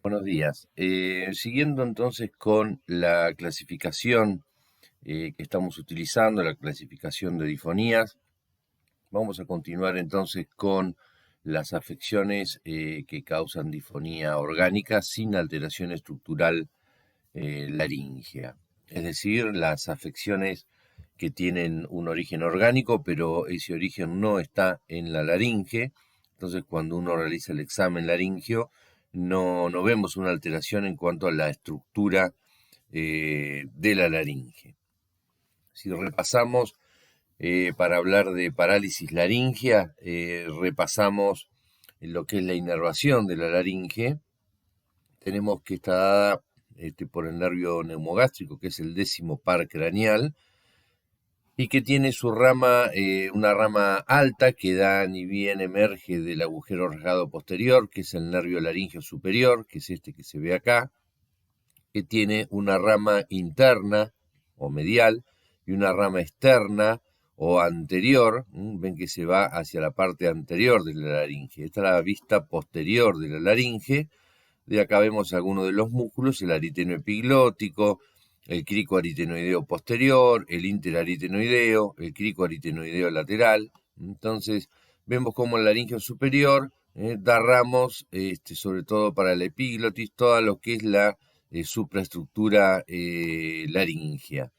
Buenos días. Siguiendo entonces con la clasificación que estamos utilizando, la clasificación de difonías, vamos a continuar entonces con las afecciones que causan difonía orgánica sin alteración estructural laríngea. Es decir, las afecciones que tienen un origen orgánico, pero ese origen no está en la laringe. Entonces, cuando uno realiza el examen laringio, no vemos una alteración en cuanto a la estructura de la laringe. Si repasamos, para hablar de parálisis laringea, repasamos lo que es la inervación de la laringe. Tenemos que está dada por el nervio neumogástrico, que es el 10º par craneal, y que tiene su rama, una rama alta que da ni bien emerge del agujero rasgado posterior, que es el nervio laringeo superior, que es este que se ve acá, que tiene una rama interna o medial y una rama externa o anterior. Ven que se va hacia la parte anterior de la laringe. Esta es la vista posterior de la laringe. De acá vemos algunos de los músculos: el ariteno epiglótico, el crico aritenoideo posterior, el interaritenoideo, el crico aritenoideo lateral. Entonces, vemos como el laringeo superior da ramos, sobre todo para la epiglotis, toda lo que es la supraestructura laringea.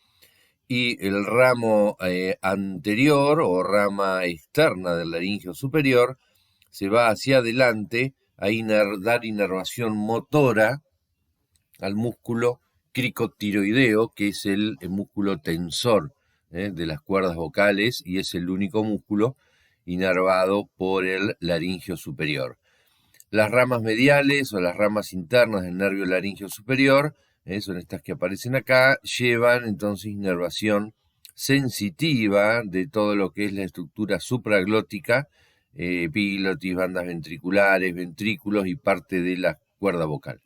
Y el ramo anterior o rama externa del laringeo superior se va hacia adelante a dar inervación motora al músculo cricotiroideo, que es el músculo tensor de las cuerdas vocales y es el único músculo inervado por el laringeo superior. Las ramas mediales o las ramas internas del nervio laringeo superior, son estas que aparecen acá, llevan entonces inervación sensitiva de todo lo que es la estructura supraglótica, epiglotis, bandas ventriculares, ventrículos y parte de la cuerda vocal.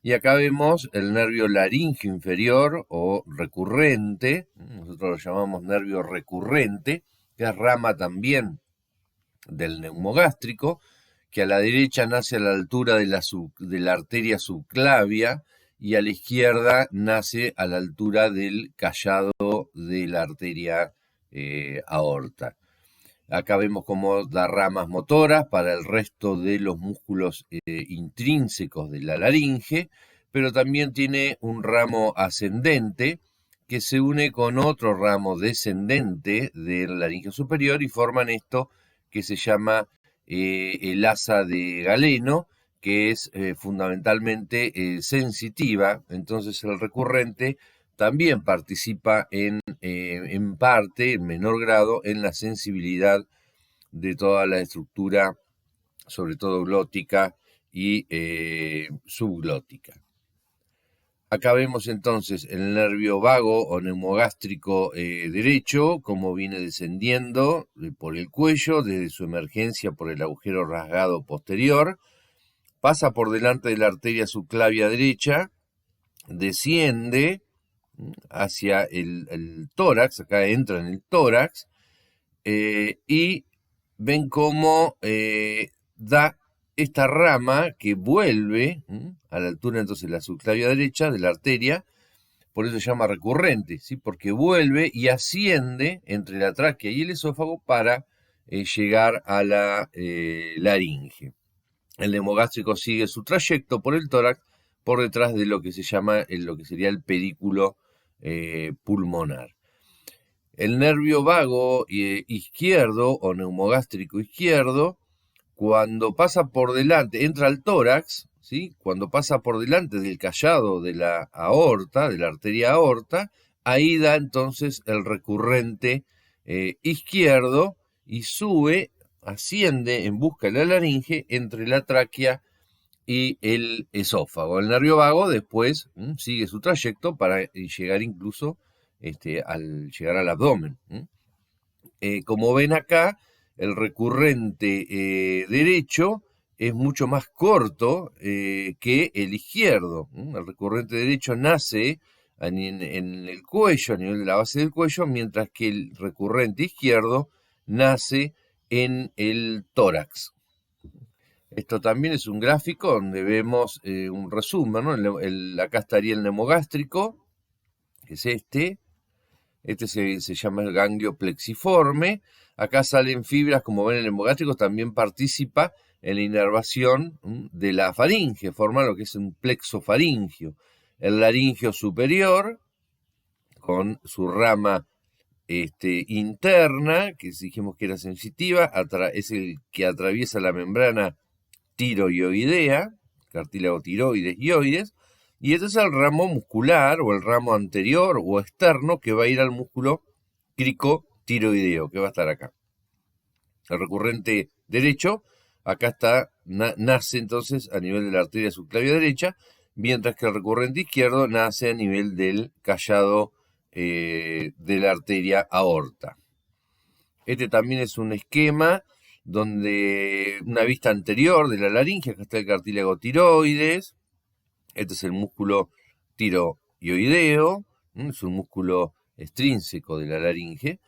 Y acá vemos el nervio laringio inferior o recurrente, nosotros lo llamamos nervio recurrente, que es rama también del neumogástrico, que a la derecha nace a la altura de la arteria subclavia y a la izquierda nace a la altura del callado de la arteria aorta. Acá vemos cómo da ramas motoras para el resto de los músculos intrínsecos de la laringe, pero también tiene un ramo ascendente que se une con otro ramo descendente del laringe superior y forman esto que se llama el asa de Galeno, que es fundamentalmente sensitiva. Entonces el recurrente también participa en parte, en menor grado, en la sensibilidad de toda la estructura, sobre todo glótica y subglótica. Acá vemos entonces el nervio vago o neumogástrico derecho, como viene descendiendo por el cuello desde su emergencia por el agujero rasgado posterior, pasa por delante de la arteria subclavia derecha, desciende hacia el tórax, acá entra en el tórax, y ven cómo da esta rama que vuelve a la altura entonces de la subclavia derecha de la arteria, por eso se llama recurrente, ¿sí? Porque vuelve y asciende entre la tráquea y el esófago para llegar a la laringe. El neumogástrico sigue su trayecto por el tórax, por detrás de lo que se llama lo que sería el pedículo pulmonar. El nervio vago izquierdo o neumogástrico izquierdo, cuando pasa por delante, entra al tórax, ¿sí? Cuando pasa por delante del callado de la aorta, de la arteria aorta, ahí da entonces el recurrente izquierdo y sube, asciende en busca de la laringe entre la tráquea y el esófago. El nervio vago después sigue su trayecto para llegar incluso al llegar al abdomen. Como ven acá, el recurrente derecho es mucho más corto que el izquierdo. El recurrente derecho nace en el cuello, a nivel de la base del cuello, mientras que el recurrente izquierdo nace en el tórax. Esto también es un gráfico donde vemos un resumen, ¿no? Acá estaría el nemogástrico, que es este. Este se llama el ganglio plexiforme. Acá salen fibras, como ven, el nemogástrico también participa en la inervación de la faringe, forma lo que es un plexo faringio. El laringio superior, con su rama interna, que dijimos que era sensitiva, es el que atraviesa la membrana tiroidea, cartílago tiroides y oides, y este es el ramo muscular o el ramo anterior o externo que va a ir al músculo cricotiroideo, que va a estar acá. El recurrente derecho, acá está, nace entonces a nivel de la arteria subclavia derecha, mientras que el recurrente izquierdo nace a nivel del callado de la arteria aorta. Este también es un esquema donde una vista anterior de la laringe, acá está el cartílago tiroides, este es el músculo tiroideo, es un músculo extrínseco de la laringe.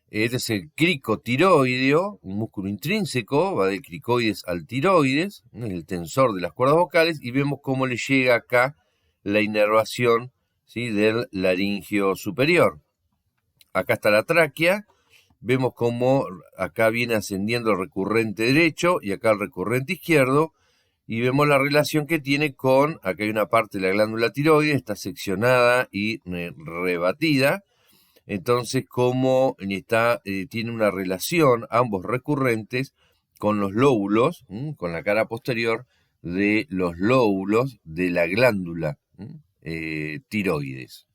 Este es el cricotiroideo, un músculo intrínseco, va del cricoides al tiroides, es el tensor de las cuerdas vocales, y vemos cómo le llega acá la inervación, ¿sí?, del laringio superior. Acá está la tráquea, vemos cómo acá viene ascendiendo el recurrente derecho y acá el recurrente izquierdo, y vemos la relación que tiene con, acá hay una parte de la glándula tiroides, está seccionada y rebatida, entonces cómo tiene una relación, ambos recurrentes, con los lóbulos, con la cara posterior de los lóbulos de la glándula tiroides.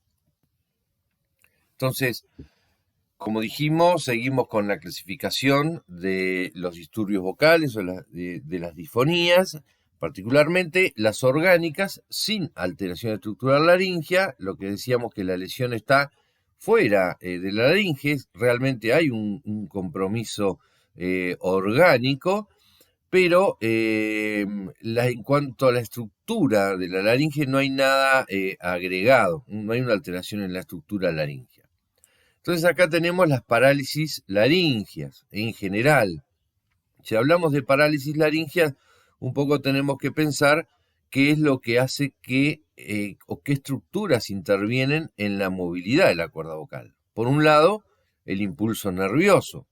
Entonces, como dijimos, seguimos con la clasificación de los disturbios vocales o de las disfonías, particularmente las orgánicas sin alteración estructural laringea. Lo que decíamos que la lesión está fuera de la laringe, realmente hay un compromiso orgánico, pero en cuanto a la estructura de la laringe no hay nada agregado, no hay una alteración en la estructura laringea. Entonces acá tenemos las parálisis laringeas en general. Si hablamos de parálisis laringeas, un poco tenemos que pensar qué es lo que hace o qué estructuras intervienen en la movilidad de la cuerda vocal. Por un lado, el impulso nervioso.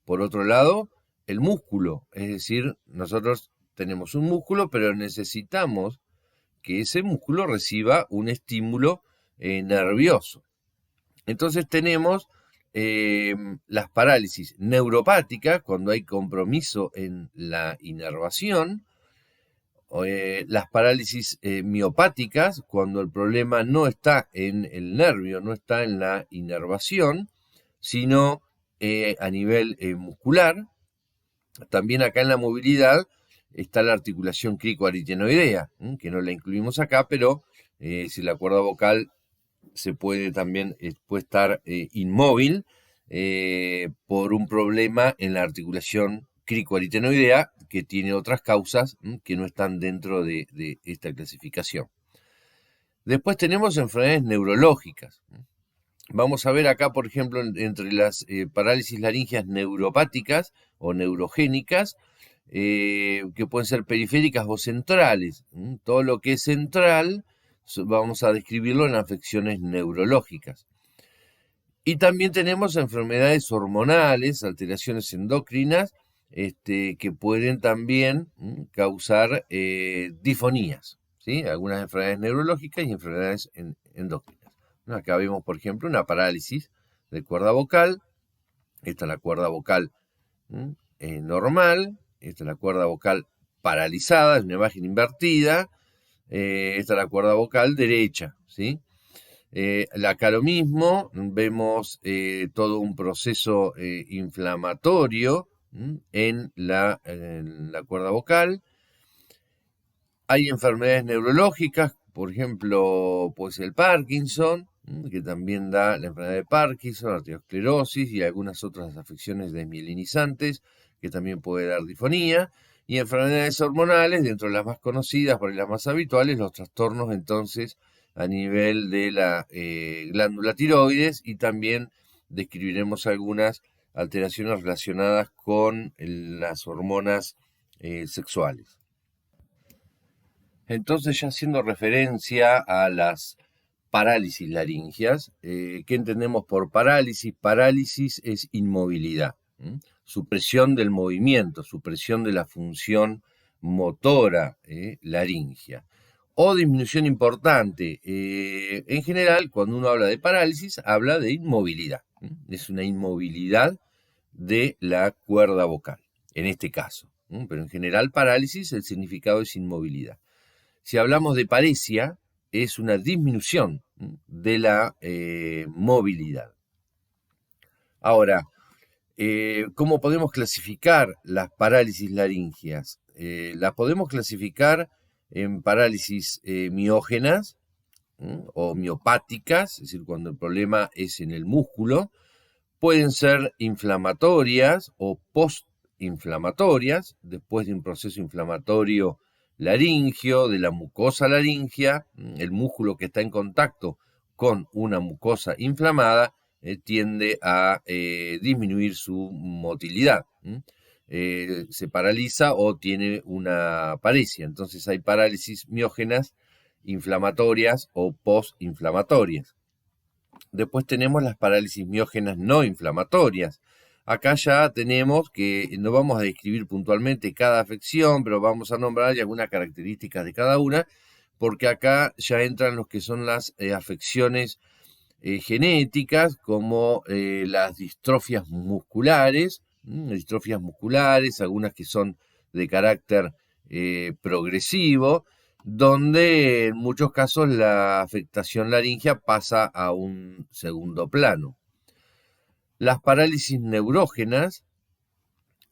Por otro lado, el músculo. Es decir, nosotros tenemos un músculo, pero necesitamos que ese músculo reciba un estímulo nervioso. Entonces tenemos las parálisis neuropáticas, cuando hay compromiso en la inervación, las parálisis miopáticas, cuando el problema no está en el nervio, no está en la inervación, sino a nivel muscular. También acá en la movilidad está la articulación cricoarytenoidea, que no la incluimos acá, pero si la cuerda vocal se puede también puede estar inmóvil por un problema en la articulación cricoarytenoidea que tiene otras causas que no están dentro de esta clasificación. Después tenemos enfermedades neurológicas. Vamos a ver acá, por ejemplo, entre las parálisis laringeas neuropáticas o neurogénicas, que pueden ser periféricas o centrales. Todo lo que es central vamos a describirlo en afecciones neurológicas. Y también tenemos enfermedades hormonales, alteraciones endocrinas, que pueden también causar disfonías, ¿sí? Algunas enfermedades neurológicas y enfermedades endócrinas. Acá vemos, por ejemplo, una parálisis de cuerda vocal. Esta es la cuerda vocal normal. Esta es la cuerda vocal paralizada, es una imagen invertida. Esta es la cuerda vocal derecha, ¿sí? Acá lo mismo, vemos todo un proceso inflamatorio en la cuerda vocal. Hay enfermedades neurológicas, por ejemplo, pues el Parkinson, que también da la enfermedad de Parkinson, arteriosclerosis y algunas otras afecciones desmielinizantes, que también puede dar disfonía. Y enfermedades hormonales, dentro de las más conocidas, por las más habituales, los trastornos entonces a nivel de la glándula tiroides, y también describiremos algunas alteraciones relacionadas con las hormonas sexuales. Entonces, ya haciendo referencia a las parálisis laringias, ¿qué entendemos por parálisis? Parálisis es inmovilidad, supresión del movimiento, supresión de la función motora laringia o disminución importante. En general, cuando uno habla de parálisis, habla de inmovilidad. Es una inmovilidad de la cuerda vocal, en este caso. Pero en general, parálisis, el significado es inmovilidad. Si hablamos de paresia, es una disminución de la movilidad. Ahora, ¿cómo podemos clasificar las parálisis laringias? Las podemos clasificar en parálisis miógenas o miopáticas, es decir, cuando el problema es en el músculo. Pueden ser inflamatorias o postinflamatorias, después de un proceso inflamatorio laringio, de la mucosa laringia, el músculo que está en contacto con una mucosa inflamada tiende a disminuir su motilidad. Se paraliza o tiene una paresia. Entonces hay parálisis miógenas, inflamatorias o postinflamatorias. Después tenemos las parálisis miógenas no inflamatorias. Acá ya tenemos que, no vamos a describir puntualmente cada afección, pero vamos a nombrar algunas características de cada una, porque acá ya entran los que son las afecciones genéticas, como las distrofias musculares, algunas que son de carácter progresivo, donde en muchos casos la afectación laringia pasa a un segundo plano. Las parálisis neurógenas,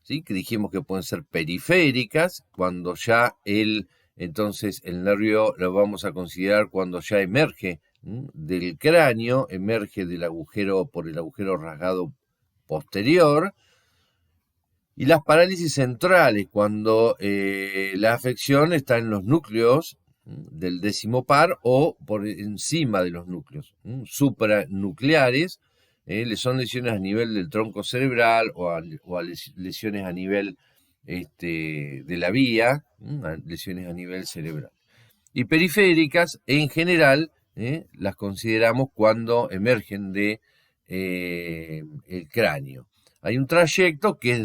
¿sí?, que dijimos que pueden ser periféricas, cuando ya entonces el nervio lo vamos a considerar cuando ya emerge del cráneo, emerge del agujero por el agujero rasgado posterior. Y las parálisis centrales, cuando la afección está en los núcleos del décimo par o por encima de los núcleos supranucleares, son lesiones a nivel del tronco cerebral o a lesiones a nivel de la vía, lesiones a nivel cerebral. Y periféricas, en general, las consideramos cuando emergen de el cráneo. Hay un trayecto que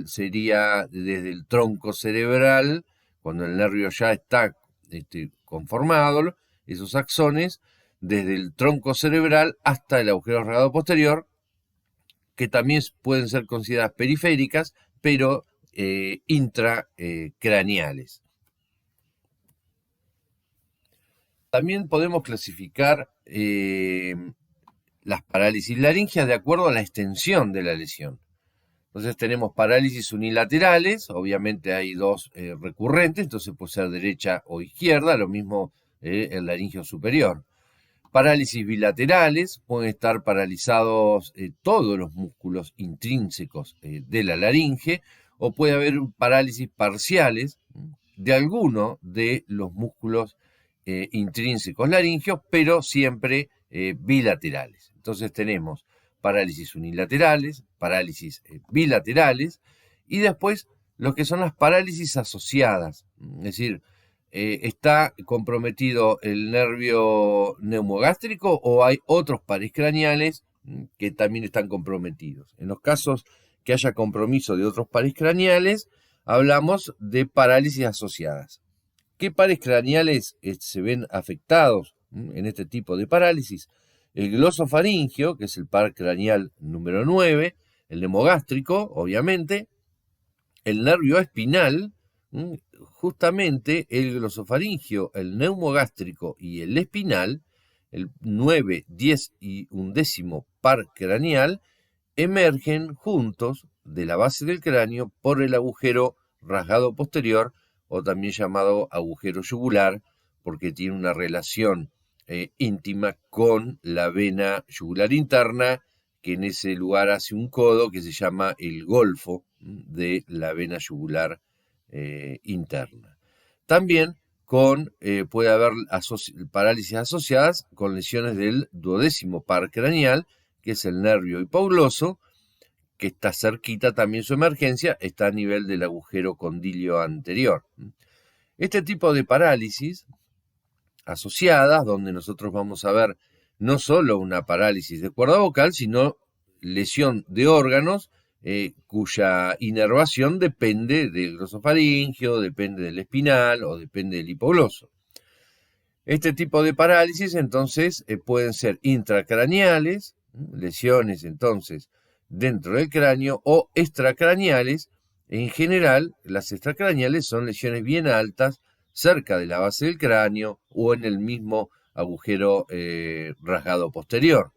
sería desde el tronco cerebral, cuando el nervio ya está conformado, esos axones, desde el tronco cerebral hasta el agujero rasgado posterior, que también pueden ser consideradas periféricas, pero intracraneales. También podemos clasificar las parálisis laringias de acuerdo a la extensión de la lesión. Entonces tenemos parálisis unilaterales, obviamente hay dos recurrentes, entonces puede ser derecha o izquierda, lo mismo el laringio superior. Parálisis bilaterales, pueden estar paralizados todos los músculos intrínsecos de la laringe, o puede haber parálisis parciales de alguno de los músculos intrínsecos laringios, pero siempre bilaterales. Entonces tenemos parálisis unilaterales, parálisis bilaterales, y después lo que son las parálisis asociadas, es decir, ¿está comprometido el nervio neumogástrico o hay otros pares craneales que también están comprometidos? En los casos que haya compromiso de otros pares craneales, hablamos de parálisis asociadas. ¿Qué pares craneales se ven afectados en este tipo de parálisis? El glosofaringio, que es el par craneal número 9, el neumogástrico, obviamente, el nervio espinal, justamente el glosofaringio, el neumogástrico y el espinal, el 9, 10 y 11 par craneal, emergen juntos de la base del cráneo por el agujero rasgado posterior, o también llamado agujero yugular, porque tiene una relación íntima con la vena yugular interna, que en ese lugar hace un codo que se llama el golfo de la vena yugular interna. También puede haber parálisis asociadas con lesiones del 12º par craneal, que es el nervio hipogloso, que está cerquita también su emergencia, está a nivel del agujero condilio anterior. Este tipo de parálisis asociadas, donde nosotros vamos a ver no solo una parálisis de cuerda vocal, sino lesión de órganos cuya inervación depende del glosofaringio, depende del espinal o depende del hipogloso. Este tipo de parálisis entonces pueden ser intracraneales, lesiones entonces dentro del cráneo, o extracraneales. En general, las extracraneales son lesiones bien altas cerca de la base del cráneo o en el mismo agujero rasgado posterior.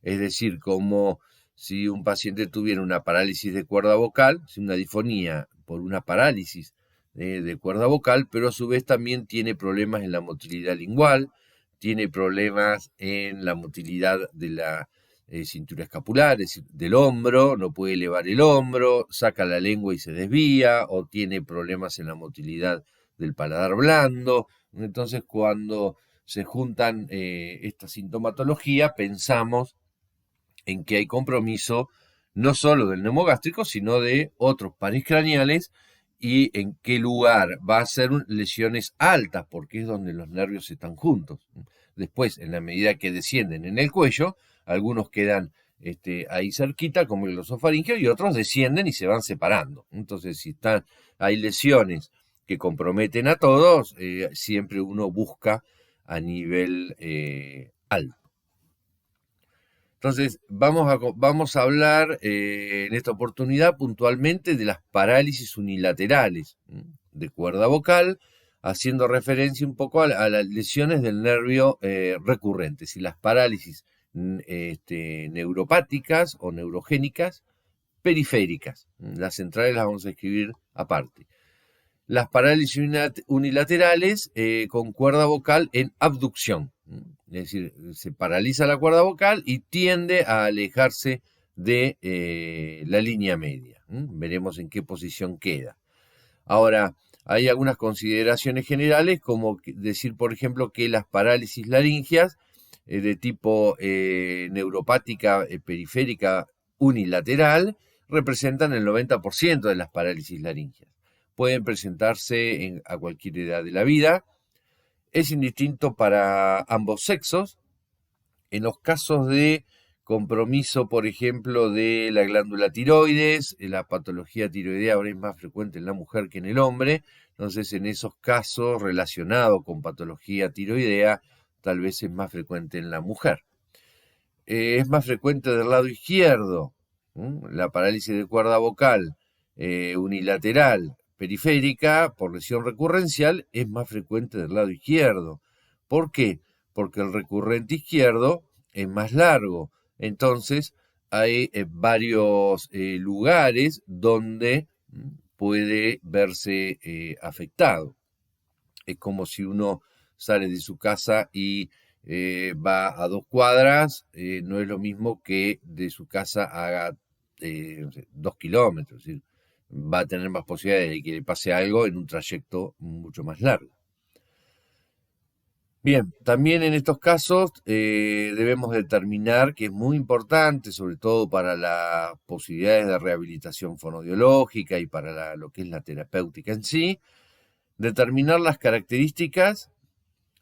Es decir, como si un paciente tuviera una parálisis de cuerda vocal, una difonía por una parálisis de cuerda vocal, pero a su vez también tiene problemas en la motilidad lingual, tiene problemas en la motilidad de la cintura escapular, es decir, del hombro, no puede elevar el hombro, saca la lengua y se desvía, o tiene problemas en la motilidad del paladar blando. Entonces, cuando se juntan esta sintomatología, pensamos en que hay compromiso no solo del neumogástrico, sino de otros pares craneales, y en qué lugar va a ser lesiones altas, porque es donde los nervios están juntos. Después, en la medida que descienden en el cuello, algunos quedan ahí cerquita, como el glosofaringio, y otros descienden y se van separando. Entonces, si hay lesiones que comprometen a todos, siempre uno busca a nivel alto. Entonces, vamos a hablar en esta oportunidad puntualmente de las parálisis unilaterales de cuerda vocal, haciendo referencia un poco a las lesiones del nervio recurrentes y las parálisis neuropáticas o neurogénicas periféricas. Las centrales las vamos a escribir aparte. Las parálisis unilaterales con cuerda vocal en abducción. Es decir, se paraliza la cuerda vocal y tiende a alejarse de la línea media. Veremos en qué posición queda. Ahora, hay algunas consideraciones generales, como decir, por ejemplo, que las parálisis laringeas de tipo neuropática periférica unilateral representan el 90% de las parálisis laringeas. Pueden presentarse a cualquier edad de la vida. Es indistinto para ambos sexos. En los casos de compromiso, por ejemplo, de la glándula tiroides, la patología tiroidea ahora es más frecuente en la mujer que en el hombre. Entonces, en esos casos relacionados con patología tiroidea, tal vez es más frecuente en la mujer. Es más frecuente del lado izquierdo, la parálisis de cuerda vocal unilateral periférica por lesión recurrencial es más frecuente del lado izquierdo. ¿Por qué? Porque el recurrente izquierdo es más largo. Entonces hay varios lugares donde puede verse afectado. Es como si uno sale de su casa y va a 2 cuadras, no es lo mismo que de su casa haga 2 kilómetros. Es decir, va a tener más posibilidades de que le pase algo en un trayecto mucho más largo. Bien, también en estos casos debemos determinar que es muy importante, sobre todo para las posibilidades de rehabilitación fonoaudiológica y para lo que es la terapéutica en sí, determinar las características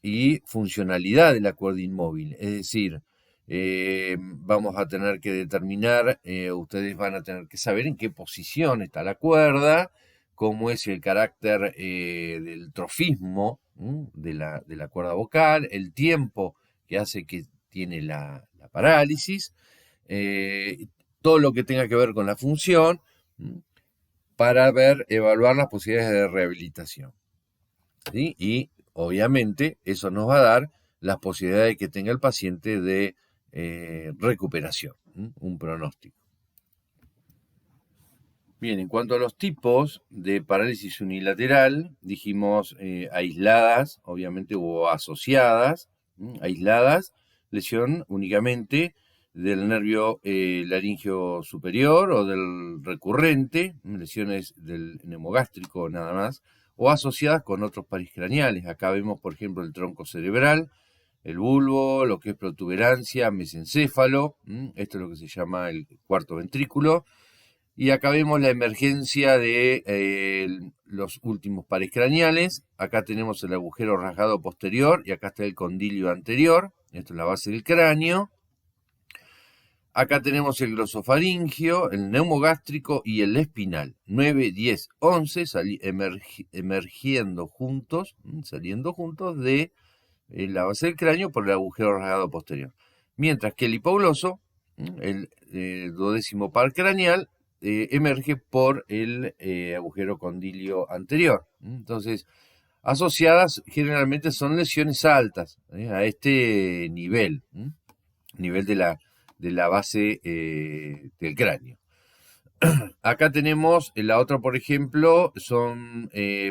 y funcionalidad de la cuerda inmóvil. Es decir, vamos a tener que determinar, ustedes van a tener que saber en qué posición está la cuerda, cómo es el carácter del trofismo de la cuerda vocal, el tiempo que hace que tiene la parálisis, todo lo que tenga que ver con la función, para evaluar las posibilidades de rehabilitación. ¿Sí? Y obviamente eso nos va a dar las posibilidades que tenga el paciente de recuperación, un pronóstico. Bien, en cuanto a los tipos de parálisis unilateral, dijimos aisladas, obviamente, o asociadas. Aisladas, lesión únicamente del nervio laríngeo superior o del recurrente, lesiones del neumogástrico nada más, o asociadas con otros pares craneales. Acá vemos, por ejemplo, el tronco cerebral, el bulbo, lo que es protuberancia, mesencéfalo, esto es lo que se llama el cuarto ventrículo, Y acá vemos la emergencia de los últimos pares craneales. Acá tenemos el agujero rasgado posterior y acá está el condilio anterior. Esto es la base del cráneo. Acá tenemos el glosofaringio, el neumogástrico y el espinal. 9, 10, 11 emergiendo juntos, saliendo juntos de la base del cráneo por el agujero rasgado posterior. Mientras que el hipogloso, el duodécimo par craneal, emerge por el agujero condilio anterior. Entonces, asociadas generalmente son lesiones altas a este nivel, nivel de la base del cráneo. Acá tenemos la otra, por ejemplo,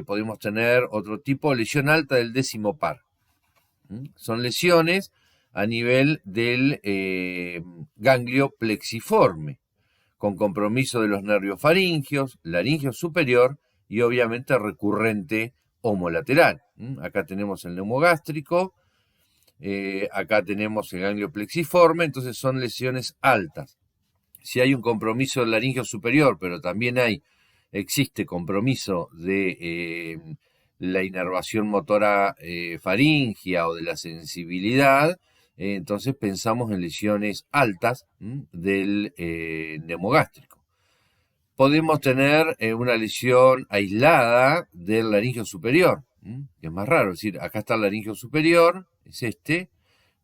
podemos tener otro tipo de lesión alta del décimo par. Son lesiones a nivel del ganglio plexiforme, con compromiso de los nervios faringios, laringio superior y obviamente recurrente homolateral. Acá tenemos el neumogástrico, acá tenemos el ganglio plexiforme, entonces son lesiones altas. Si hay un compromiso del laringio superior, pero también existe compromiso de la inervación motora faríngea o de la sensibilidad, entonces pensamos en lesiones altas del neumogástrico. Podemos tener una lesión aislada del laringio superior, que es más raro, es decir, acá está el laringio superior, es este.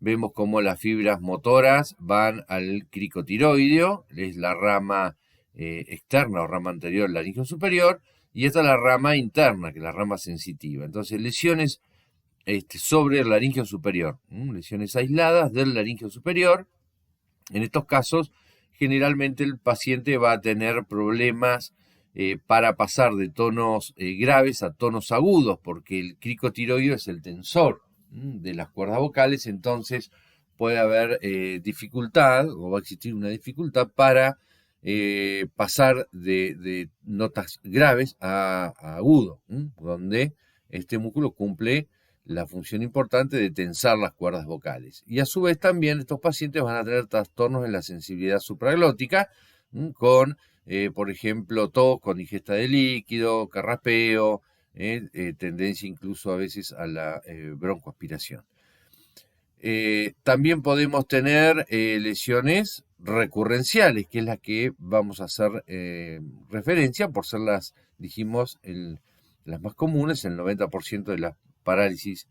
Vemos cómo las fibras motoras van al cricotiroideo, es la rama externa o rama anterior del laringio superior, y esta es la rama interna, que es la rama sensitiva. Entonces, lesiones sobre el laringio superior, lesiones aisladas del laringio superior. En estos casos, generalmente el paciente va a tener problemas para pasar de tonos graves a tonos agudos, porque el cricotiroideo es el tensor de las cuerdas vocales, entonces puede haber dificultad o va a existir una dificultad para pasar de notas graves a agudo, donde este músculo cumple la función importante de tensar las cuerdas vocales. Y a su vez también estos pacientes van a tener trastornos en la sensibilidad supraglótica con, por ejemplo, tos con ingesta de líquido, carraspeo, tendencia incluso a veces a la broncoaspiración. También podemos tener lesiones recurrenciales, que es la que vamos a hacer referencia por ser dijimos, las más comunes, el 90% de las parálisis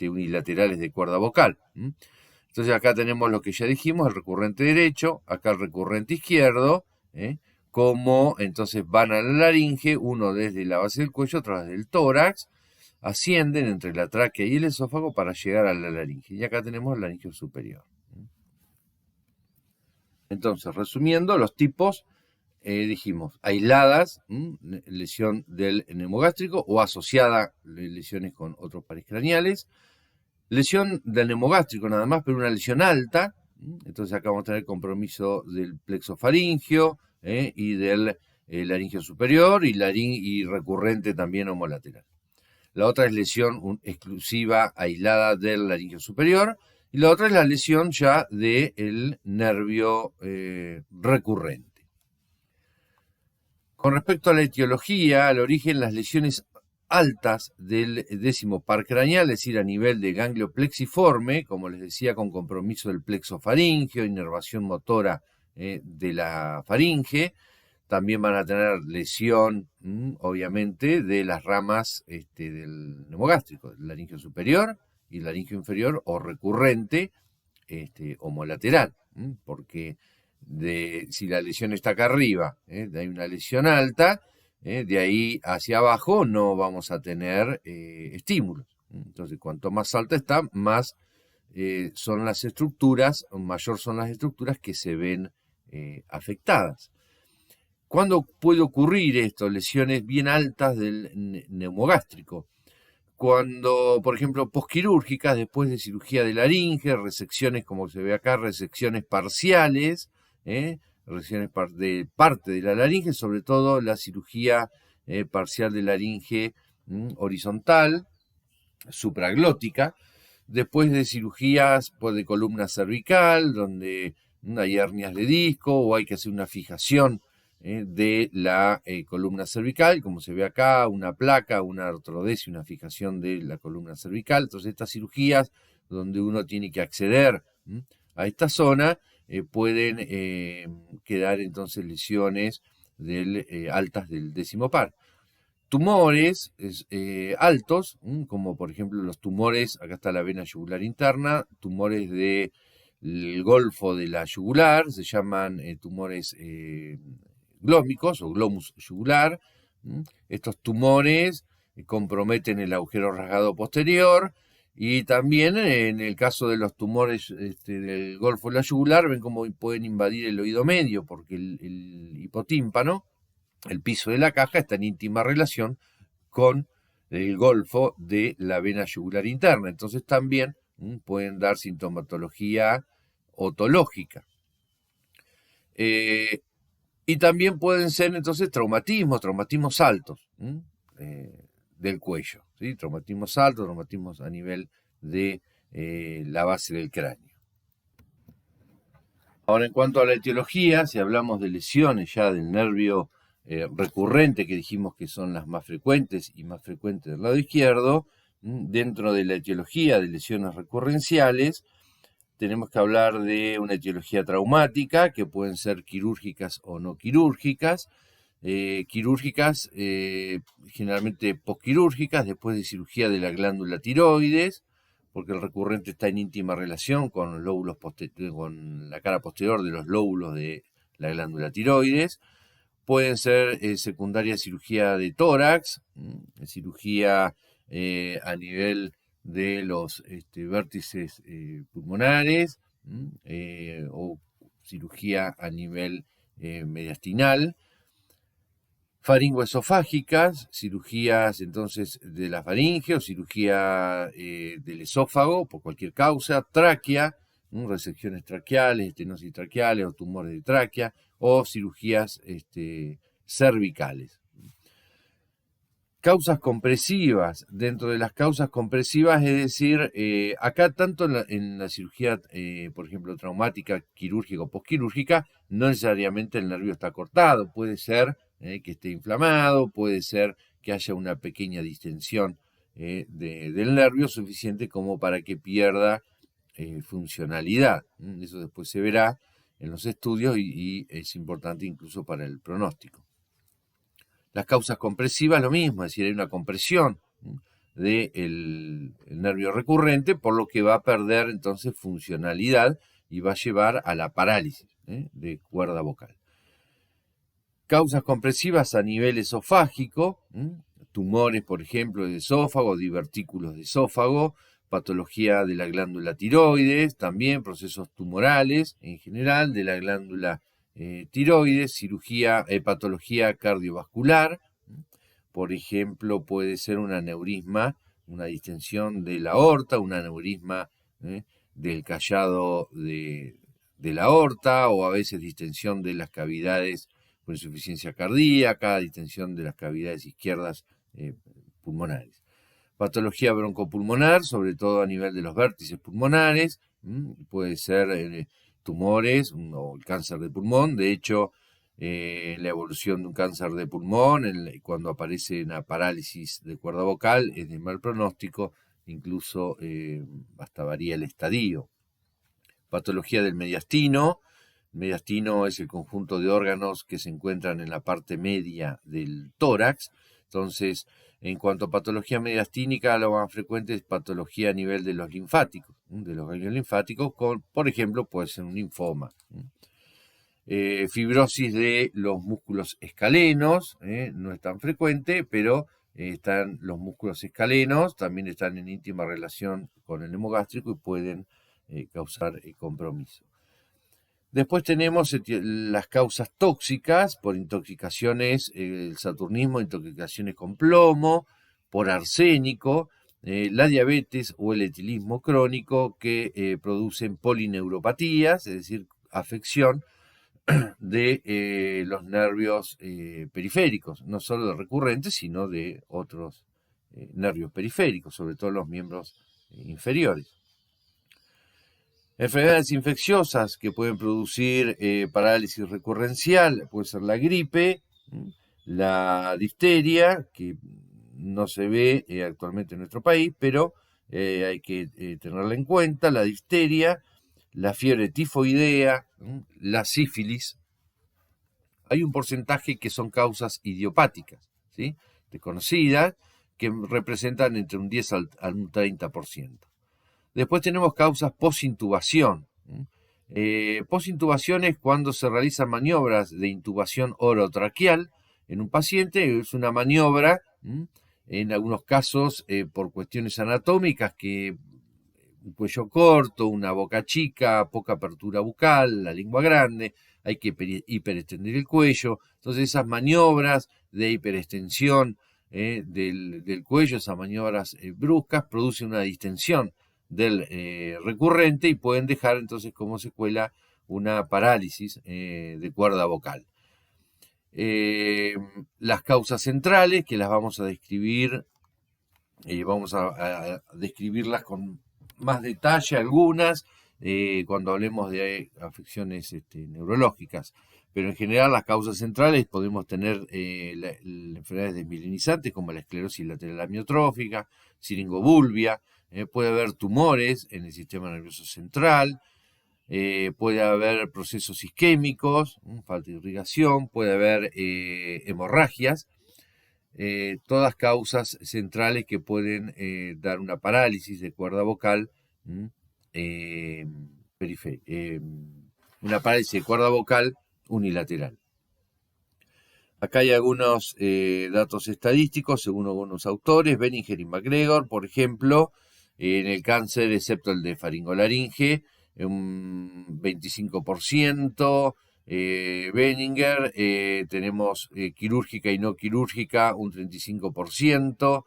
unilaterales de cuerda vocal. Entonces acá tenemos lo que ya dijimos, el recurrente derecho, acá el recurrente izquierdo, como entonces van a la laringe, uno desde la base del cuello, otro desde el tórax, ascienden entre la tráquea y el esófago para llegar a la laringe. Y acá tenemos el laringio superior. Entonces, resumiendo, los tipos, dijimos, aisladas, lesión del neumogástrico o asociada lesiones con otros pares craneales. Lesión del neumogástrico nada más, pero una lesión alta. Entonces acá vamos a tener compromiso del plexo faríngeo y del laringio superior y recurrente también homolateral. La otra es lesión exclusiva aislada del laringio superior. Y la otra es la lesión ya del nervio recurrente. Con respecto a la etiología, al origen, las lesiones altas del décimo par craneal, es decir, a nivel de ganglio plexiforme, como les decía, con compromiso del plexo faríngeo, inervación motora de la faringe. También van a tener lesión, obviamente, de las ramas del neumogástrico, del laringio superior y el laringio inferior, o recurrente homolateral, porque si la lesión está acá arriba, hay una lesión alta, de ahí hacia abajo no vamos a tener estímulos. Entonces, cuanto más alta está, más son las estructuras, mayor son las estructuras que se ven afectadas. ¿Cuándo puede ocurrir esto? Lesiones bien altas del neumogástrico. Cuando, por ejemplo, posquirúrgicas, después de cirugía de laringe, resecciones, como se ve acá, resecciones parciales, resecciones de parte de la laringe, sobre todo la cirugía parcial de laringe horizontal, supraglótica, después de cirugías de columna cervical, donde hay hernias de disco o hay que hacer una fijación de la columna cervical, como se ve acá, una placa, una artrodesia, una fijación de la columna cervical. Entonces estas cirugías donde uno tiene que acceder a esta zona pueden quedar entonces lesiones altas del décimo par. Tumores altos, como por ejemplo los tumores, acá está la vena yugular interna, tumores del golfo de la yugular, se llaman tumores glómicos o glomus yugular. Estos tumores comprometen el agujero rasgado posterior y también en el caso de los tumores del golfo de la yugular ven cómo pueden invadir el oído medio porque el hipotímpano, el piso de la caja, está en íntima relación con el golfo de la vena yugular interna. Entonces también pueden dar sintomatología otológica. Y también pueden ser entonces traumatismos altos del cuello, ¿sí? Traumatismos altos, traumatismos a nivel de la base del cráneo. Ahora, en cuanto a la etiología, si hablamos de lesiones ya del nervio recurrente, que dijimos que son las más frecuentes y más frecuentes del lado izquierdo, dentro de la etiología de lesiones recurrenciales, tenemos que hablar de una etiología traumática, que pueden ser quirúrgicas o no quirúrgicas. Quirúrgicas, generalmente posquirúrgicas, después de cirugía de la glándula tiroides, porque el recurrente está en íntima relación con los lóbulos con la cara posterior de los lóbulos de la glándula tiroides. Pueden ser secundaria cirugía de tórax, cirugía a nivel de los vértices pulmonares o cirugía a nivel mediastinal. Faringoesofágicas, cirugías entonces de la faringe o cirugía del esófago por cualquier causa. Tráquea, resecciones traqueales, estenosis traqueales o tumores de tráquea o cirugías cervicales. Causas compresivas. Dentro de las causas compresivas, es decir, acá tanto en la cirugía, por ejemplo, traumática, quirúrgica o posquirúrgica, no necesariamente el nervio está cortado. Puede ser que esté inflamado, puede ser que haya una pequeña distensión del nervio suficiente como para que pierda funcionalidad. Eso después se verá en los estudios y es importante incluso para el pronóstico. Las causas compresivas, lo mismo, es decir, hay una compresión del nervio recurrente, por lo que va a perder entonces funcionalidad y va a llevar a la parálisis de cuerda vocal. Causas compresivas a nivel esofágico, tumores, por ejemplo, de esófago, divertículos de esófago, patología de la glándula tiroides, también procesos tumorales en general de la glándula tiroides, patología cardiovascular, por ejemplo, puede ser un aneurisma, una distensión de la aorta, un aneurisma del callado de la aorta, o a veces distensión de las cavidades por insuficiencia cardíaca, distensión de las cavidades izquierdas pulmonares. Patología broncopulmonar, sobre todo a nivel de los vértices pulmonares, puede ser tumores o el cáncer de pulmón. De hecho, la evolución de un cáncer de pulmón, cuando aparece una parálisis de cuerda vocal, es de mal pronóstico, incluso hasta varía el estadio. Patología del mediastino. El mediastino es el conjunto de órganos que se encuentran en la parte media del tórax. Entonces, en cuanto a patología mediastínica, lo más frecuente es patología a nivel de los linfáticos, de los ganglios linfáticos, por ejemplo, puede ser un linfoma. Fibrosis de los músculos escalenos, no es tan frecuente, pero están los músculos escalenos, también están en íntima relación con el hemogástrico y pueden causar compromiso. Después tenemos las causas tóxicas por intoxicaciones, el saturnismo, intoxicaciones con plomo, por arsénico, la diabetes o el etilismo crónico que producen polineuropatías, es decir, afección de los nervios periféricos, no solo de recurrentes, sino de otros nervios periféricos, sobre todo los miembros inferiores. Enfermedades infecciosas que pueden producir parálisis recurrencial, puede ser la gripe, la difteria, que no se ve actualmente en nuestro país, pero hay que tenerla en cuenta, la difteria, la fiebre tifoidea, la sífilis. Hay un porcentaje que son causas idiopáticas, ¿sí? Desconocidas, que representan entre un 10 al un 30%. Después tenemos causas posintubación. Posintubación es cuando se realizan maniobras de intubación orotraqueal en un paciente. Es una maniobra, en algunos casos por cuestiones anatómicas, que un cuello corto, una boca chica, poca apertura bucal, la lengua grande, hay que hiperextender el cuello. Entonces esas maniobras de hiperextensión del cuello, esas maniobras bruscas, producen una distensión del recurrente y pueden dejar entonces como secuela una parálisis de cuerda vocal. Las causas centrales, que las vamos a describir, vamos a describirlas con más detalle algunas cuando hablemos de afecciones neurológicas. Pero en general las causas centrales podemos tener enfermedades desmielinizantes como la esclerosis lateral amiotrófica, siringobulbia, puede haber tumores en el sistema nervioso central, puede haber procesos isquémicos, falta de irrigación, puede haber hemorragias, todas causas centrales que pueden dar una parálisis de cuerda vocal, una parálisis de cuerda vocal unilateral. Acá hay algunos datos estadísticos según algunos autores, Benninger y McGregor, por ejemplo, en el cáncer, excepto el de faringolaringe, un 25%, Benninger, tenemos quirúrgica y no quirúrgica, un 35%,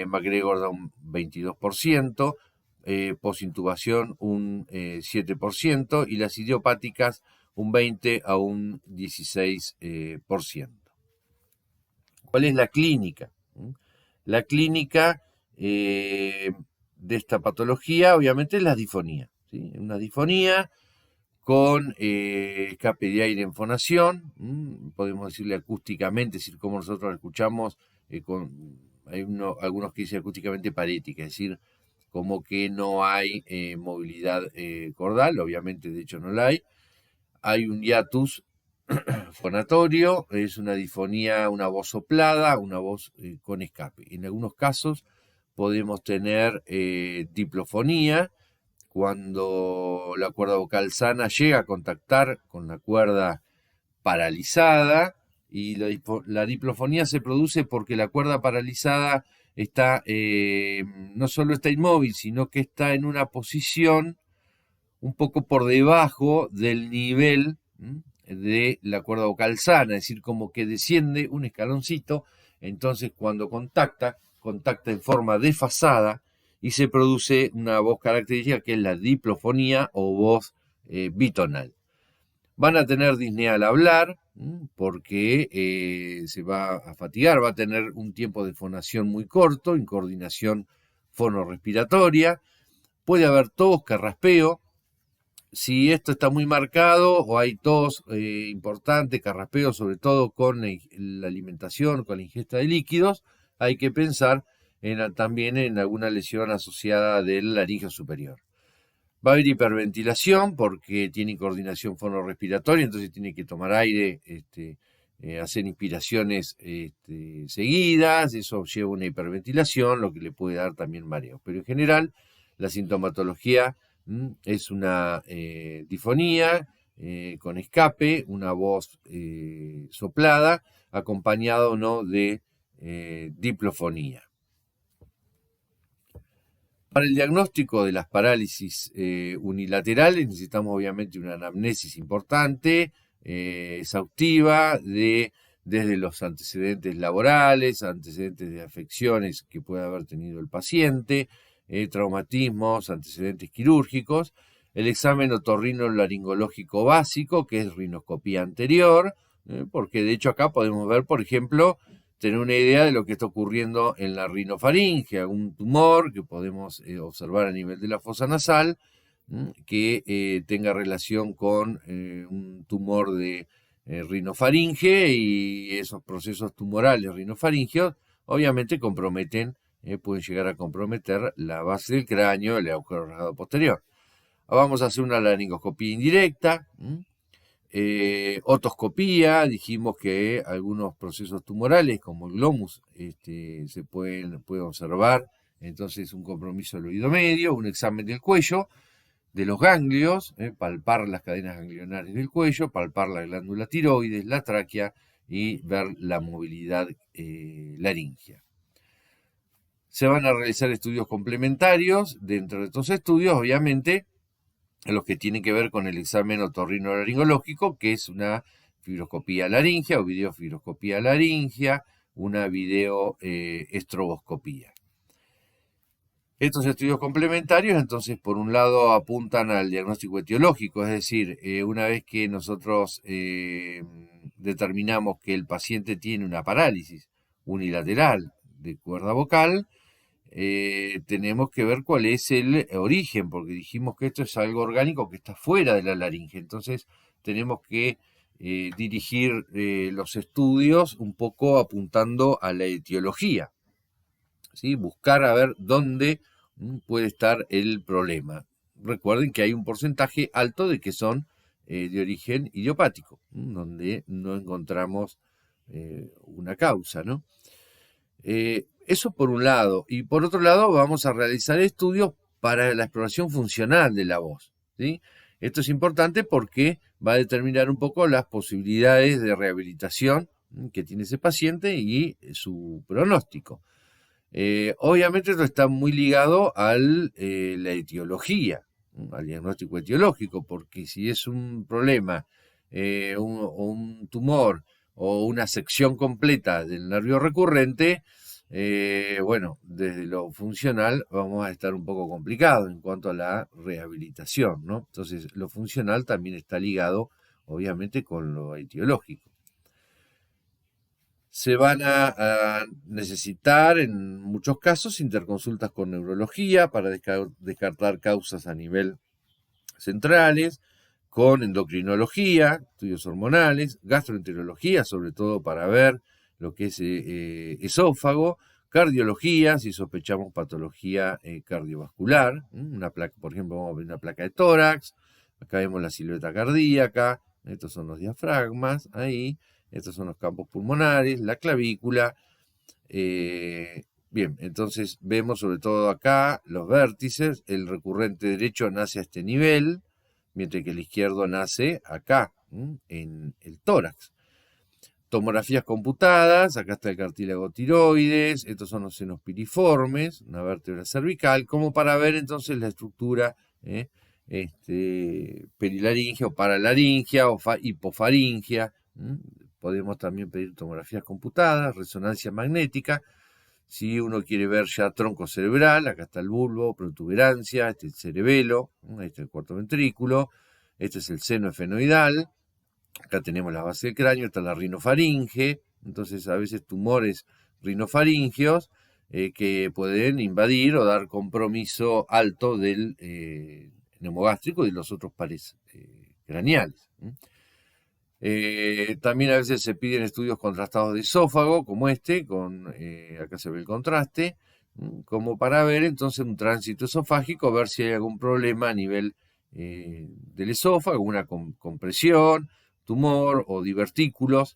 McGregor da un 22%, posintubación un 7%, y las idiopáticas un 20 a un 16%. ¿Cuál es la clínica? La clínica de esta patología, obviamente, es la disfonía, ¿sí? Una disfonía con escape de aire en fonación, podemos decirle acústicamente, es decir, como nosotros lo escuchamos, hay algunos que dicen acústicamente parética, es decir, como que no hay movilidad cordal, obviamente de hecho no la hay. Hay un hiatus fonatorio, es una disfonía, una voz soplada, una voz con escape. En algunos casos podemos tener diplofonía, cuando la cuerda vocal sana llega a contactar con la cuerda paralizada, y la diplofonía se produce porque la cuerda paralizada está, no solo está inmóvil, sino que está en una posición un poco por debajo del nivel de la cuerda vocal sana, es decir, como que desciende un escaloncito. Entonces cuando contacta en forma desfasada y se produce una voz característica que es la diplofonía o voz bitonal. Van a tener disnea al hablar porque se va a fatigar, va a tener un tiempo de fonación muy corto, incoordinación fonorrespiratoria, puede haber tos, carraspeo. Si esto está muy marcado o hay tos importante, carraspeo, sobre todo con la alimentación, con la ingesta de líquidos, hay que pensar también en alguna lesión asociada del laringe superior. Va a haber hiperventilación porque tiene coordinación fonorrespiratoria, entonces tiene que tomar aire, hacer inspiraciones seguidas, eso lleva una hiperventilación, lo que le puede dar también mareo. Pero en general, la sintomatología es una disfonía con escape, una voz soplada, acompañado ¿no? de diplofonía. Para el diagnóstico de las parálisis unilaterales necesitamos obviamente una anamnesis importante, exhaustiva, desde los antecedentes laborales, antecedentes de afecciones que pueda haber tenido el paciente, traumatismos, antecedentes quirúrgicos, el examen otorrinolaringológico básico, que es rinoscopía anterior, porque de hecho acá podemos ver, por ejemplo, tener una idea de lo que está ocurriendo en la rinofaringe, algún tumor que podemos observar a nivel de la fosa nasal, que tenga relación con un tumor de rinofaringe, y esos procesos tumorales rinofaringeos obviamente pueden llegar a comprometer la base del cráneo, el agujero rasgado posterior. Vamos a hacer una laringoscopía indirecta. Otoscopía, dijimos que algunos procesos tumorales como el glomus se puede observar, entonces un compromiso del oído medio, un examen del cuello, de los ganglios, palpar las cadenas ganglionares del cuello, palpar la glándula tiroides, la tráquea y ver la movilidad laringea. Se van a realizar estudios complementarios. Dentro de estos estudios, obviamente, los que tienen que ver con el examen otorrinolaringológico, que es una fibroscopía laringea o videofibroscopía laringea, una videoestroboscopía. Estos estudios complementarios, entonces, por un lado, apuntan al diagnóstico etiológico, es decir, una vez que nosotros determinamos que el paciente tiene una parálisis unilateral de cuerda vocal, tenemos que ver cuál es el origen, porque dijimos que esto es algo orgánico que está fuera de la laringe. Entonces tenemos que dirigir los estudios un poco apuntando a la etiología, ¿sí? Buscar a ver dónde puede estar el problema. Recuerden que hay un porcentaje alto de que son de origen idiopático, donde no encontramos una causa, ¿no? Eso por un lado. Y por otro lado, vamos a realizar estudios para la exploración funcional de la voz, ¿sí? Esto es importante porque va a determinar un poco las posibilidades de rehabilitación que tiene ese paciente y su pronóstico. Obviamente esto está muy ligado a la etiología, al diagnóstico etiológico, porque si es un problema, un tumor o una sección completa del nervio recurrente, bueno, desde lo funcional vamos a estar un poco complicados en cuanto a la rehabilitación, ¿no? Entonces, lo funcional también está ligado, obviamente, con lo etiológico. Se van a necesitar, en muchos casos, interconsultas con neurología para descartar causas a nivel centrales, con endocrinología, estudios hormonales, gastroenterología, sobre todo para ver lo que es esófago, cardiología, si sospechamos patología cardiovascular, una placa, por ejemplo, vamos a ver una placa de tórax, acá vemos la silueta cardíaca, estos son los diafragmas, ahí, estos son los campos pulmonares, la clavícula. Bien, entonces vemos sobre todo acá los vértices, el recurrente derecho nace a este nivel, mientras que el izquierdo nace acá, en el tórax. Tomografías computadas, acá está el cartílago tiroides, estos son los senos piriformes, una vértebra cervical, como para ver entonces la estructura perilaringea o paralaringea o hipofaringea. Podemos también pedir tomografías computadas, resonancia magnética. Si uno quiere ver ya tronco cerebral, acá está el bulbo, protuberancia, este es el cerebelo, este es el cuarto ventrículo, este es el seno efenoidal, acá tenemos la base del cráneo, está la rinofaringe, entonces a veces tumores rinofaringeos que pueden invadir o dar compromiso alto del neumogástrico y de los otros pares craneales. También a veces se piden estudios contrastados de esófago, como este, acá se ve el contraste, como para ver entonces un tránsito esofágico, ver si hay algún problema a nivel del esófago, una compresión, tumor o divertículos.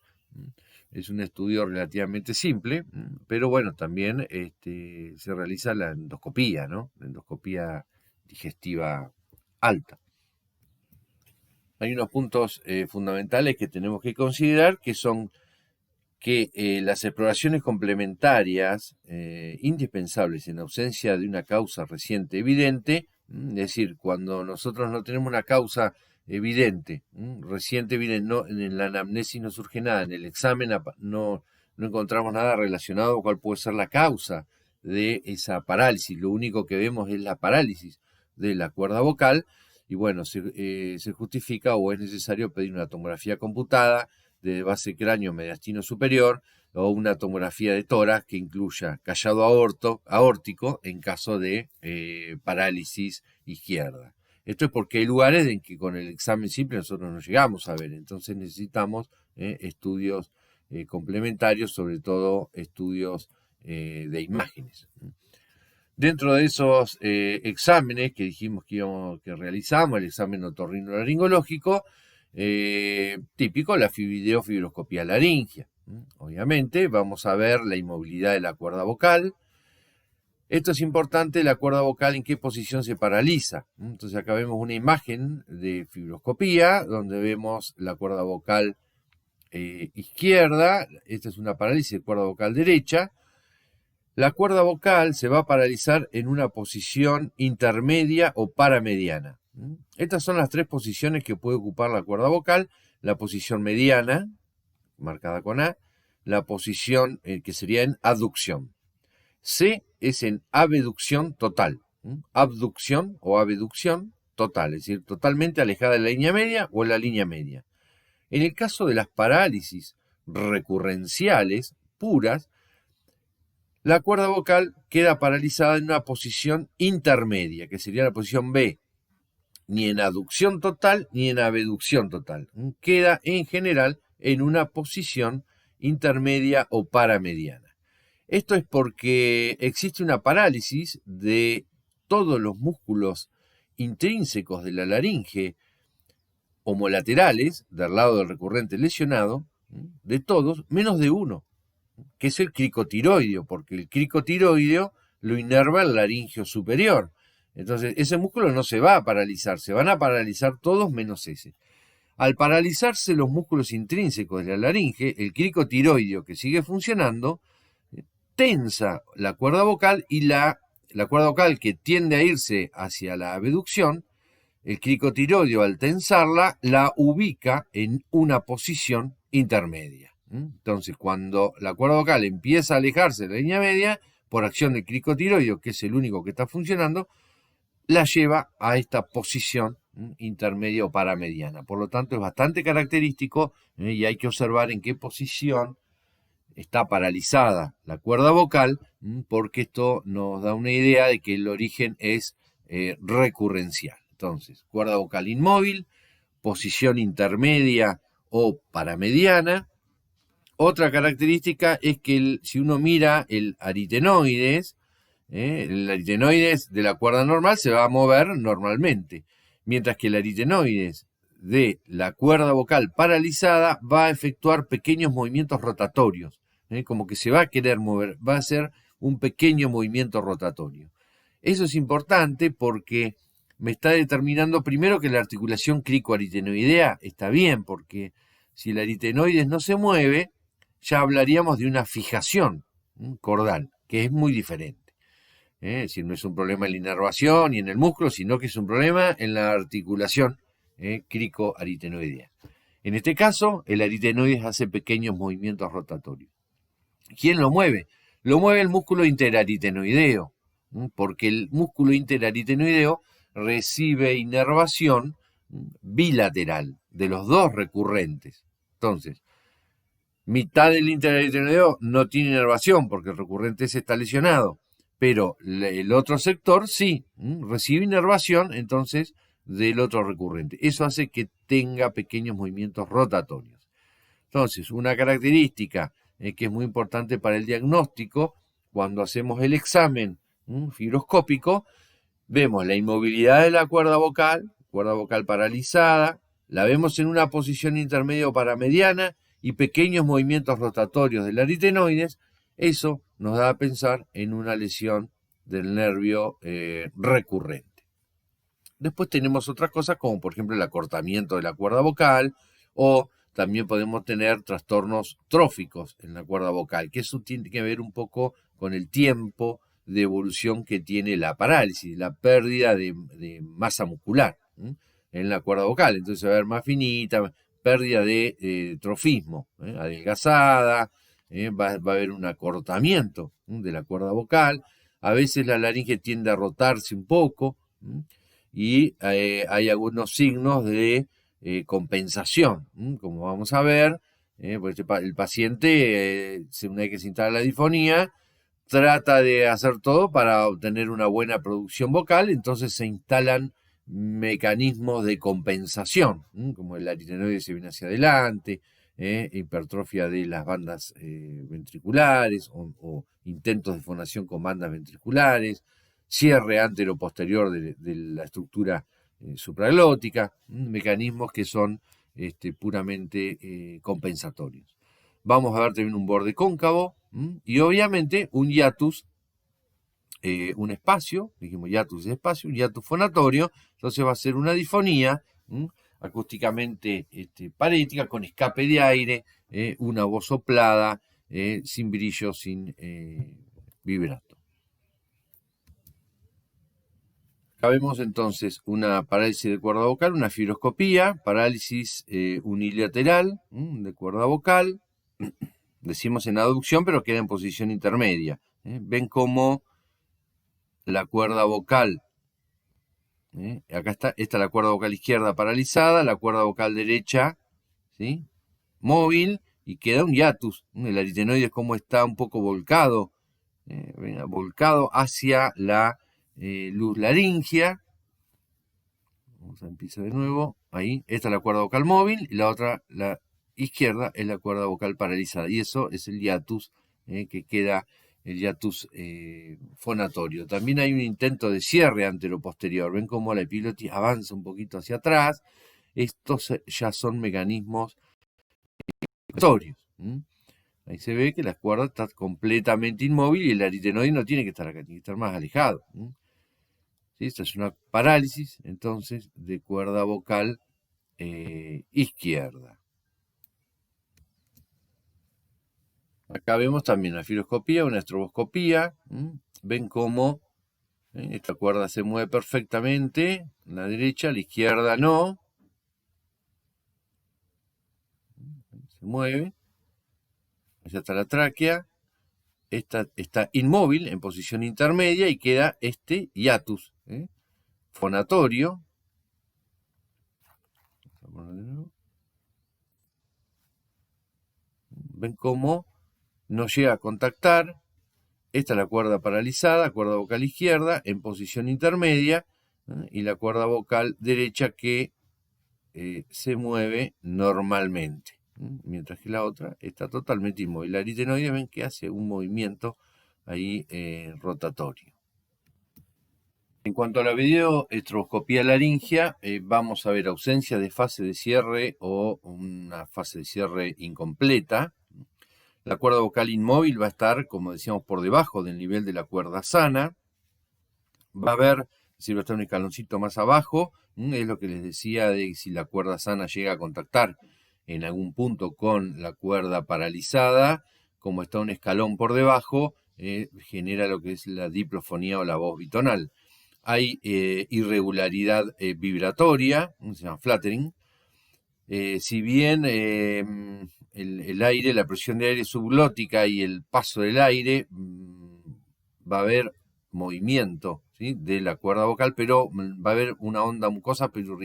Es un estudio relativamente simple, pero bueno, también se realiza la endoscopía, ¿no? La endoscopía digestiva alta. Hay unos puntos fundamentales que tenemos que considerar, que son que las exploraciones complementarias indispensables en ausencia de una causa reciente evidente, es decir, cuando nosotros no tenemos una causa evidente, reciente evidente, no, en la anamnesis no surge nada, en el examen no encontramos nada relacionado con cuál puede ser la causa de esa parálisis, lo único que vemos es la parálisis de la cuerda vocal, y bueno, se justifica o es necesario pedir una tomografía computada de base cráneo mediastino superior o una tomografía de tórax que incluya callado aórtico en caso de parálisis izquierda. Esto es porque hay lugares en que con el examen simple nosotros no llegamos a ver, entonces necesitamos estudios complementarios, sobre todo estudios de imágenes. Dentro de esos exámenes que dijimos que realizamos, el examen otorrinolaringológico, típico, la videofibroscopía laringia. Obviamente vamos a ver la inmovilidad de la cuerda vocal. Esto es importante, la cuerda vocal en qué posición se paraliza. Entonces acá vemos una imagen de fibroscopía donde vemos la cuerda vocal izquierda. Esta es una parálisis de cuerda vocal derecha. La cuerda vocal se va a paralizar en una posición intermedia o paramediana. Estas son las tres posiciones que puede ocupar la cuerda vocal. La posición mediana, marcada con A, la posición que sería en abducción. C es en abducción total. Abducción o abducción total, es decir, totalmente alejada de la línea media o en la línea media. En el caso de las parálisis recurrenciales puras, la cuerda vocal queda paralizada en una posición intermedia, que sería la posición B, ni en aducción total ni en abducción total. Queda en general en una posición intermedia o paramediana. Esto es porque existe una parálisis de todos los músculos intrínsecos de la laringe, homolaterales, del lado del recurrente lesionado, de todos, menos de uno, que es el cricotiroideo, porque el cricotiroideo lo inerva el laringio superior. Entonces, ese músculo no se va a paralizar, se van a paralizar todos menos ese. Al paralizarse los músculos intrínsecos de la laringe, el cricotiroideo que sigue funcionando, tensa la cuerda vocal y la cuerda vocal que tiende a irse hacia la abducción, el cricotiroideo al tensarla la ubica en una posición intermedia. Entonces, cuando la cuerda vocal empieza a alejarse de la línea media, por acción del cricotiroideo, que es el único que está funcionando, la lleva a esta posición intermedia o paramediana. Por lo tanto, es bastante característico y hay que observar en qué posición está paralizada la cuerda vocal, porque esto nos da una idea de que el origen es recurrencial. Entonces, cuerda vocal inmóvil, posición intermedia o paramediana. Otra característica es que si uno mira el aritenoides de la cuerda normal se va a mover normalmente, mientras que el aritenoides de la cuerda vocal paralizada va a efectuar pequeños movimientos rotatorios, como que se va a querer mover, va a hacer un pequeño movimiento rotatorio. Eso es importante porque me está determinando primero que la articulación cricoaritenoidea está bien, porque si el aritenoides no se mueve, ya hablaríamos de una fijación cordal, que es muy diferente. Es decir, no es un problema en la inervación y en el músculo, sino que es un problema en la articulación cricoaritenoidea. En este caso, el aritenoides hace pequeños movimientos rotatorios. ¿Quién lo mueve? Lo mueve el músculo interaritenoideo, porque el músculo interaritenoideo recibe inervación bilateral de los dos recurrentes. Entonces, mitad del interaritenoideo no tiene inervación porque el recurrente ese está lesionado, pero el otro sector sí, recibe inervación entonces del otro recurrente. Eso hace que tenga pequeños movimientos rotatorios. Entonces, una característica que es muy importante para el diagnóstico, cuando hacemos el examen fibroscópico, vemos la inmovilidad de la cuerda vocal paralizada, la vemos en una posición intermedia o paramediana y pequeños movimientos rotatorios del aritenoides. Eso nos da a pensar en una lesión del nervio recurrente. Después tenemos otras cosas como por ejemplo el acortamiento de la cuerda vocal, o también podemos tener trastornos tróficos en la cuerda vocal, que eso tiene que ver un poco con el tiempo de evolución que tiene la parálisis, la pérdida de masa muscular en la cuerda vocal. Entonces va a haber más finita, pérdida de trofismo, adelgazada, va a haber un acortamiento de la cuerda vocal. A veces la laringe tiende a rotarse un poco y hay algunos signos de compensación, como vamos a ver. Pues el paciente, una vez que se instala la disfonía, trata de hacer todo para obtener una buena producción vocal, entonces se instalan mecanismos de compensación, como el aritenoide se viene hacia adelante, hipertrofia de las bandas ventriculares o intentos de fonación con bandas ventriculares, cierre antero-posterior de la estructura supraglótica, mecanismos que son puramente compensatorios. Vamos a ver también un borde cóncavo y obviamente un hiatus, un espacio, dijimos hiatus es espacio, un hiatus fonatorio, entonces va a ser una difonía acústicamente parética, con escape de aire, una voz soplada, sin brillo, sin vibrato. Acá vemos entonces una parálisis de cuerda vocal, una fibroscopía, parálisis unilateral de cuerda vocal. Decimos en aducción, pero queda en posición intermedia. Ven cómo la cuerda vocal, acá está, esta es la cuerda vocal izquierda paralizada, la cuerda vocal derecha, ¿sí?, móvil, y queda un hiatus. El aritenoide es como está un poco volcado, volcado hacia la luz laringea. Vamos a empezar de nuevo. Ahí, esta es la cuerda vocal móvil y la otra, la izquierda, es la cuerda vocal paralizada. Y eso es el hiatus que queda, el hiatus fonatorio. También hay un intento de cierre antero-posterior. Ven cómo la epiglotis avanza un poquito hacia atrás. Estos ya son mecanismos fonatorios. Ahí se ve que la cuerda está completamente inmóvil y el aritenoide no tiene que estar acá, tiene que estar más alejado. ¿Sí? Esta es una parálisis, entonces, de cuerda vocal izquierda. Acá vemos también una fibroscopía, una estroboscopía. Ven cómo esta cuerda se mueve perfectamente, la derecha, la izquierda no. Se mueve. Allá está la tráquea. Esta está inmóvil, en posición intermedia, y queda este hiatus fonatorio. Ven cómo no llega a contactar. Esta es la cuerda paralizada, cuerda vocal izquierda, en posición intermedia, y la cuerda vocal derecha que se mueve normalmente, mientras que la otra está totalmente inmóvil. La aritenoide, ven que hace un movimiento ahí rotatorio. En cuanto a la videoestroboscopía laringea, vamos a ver ausencia de fase de cierre o una fase de cierre incompleta. La cuerda vocal inmóvil va a estar, como decíamos, por debajo del nivel de la cuerda sana. Va a haber, es decir, va a estar un escaloncito más abajo. Es lo que les decía de si la cuerda sana llega a contactar en algún punto con la cuerda paralizada, como está un escalón por debajo, genera lo que es la diplofonía o la voz bitonal. Hay irregularidad vibratoria, se llama fluttering. Si bien el aire, la presión de aire subglótica y el paso del aire, va a haber movimiento, ¿sí?, de la cuerda vocal, pero va a haber una onda mucosa pero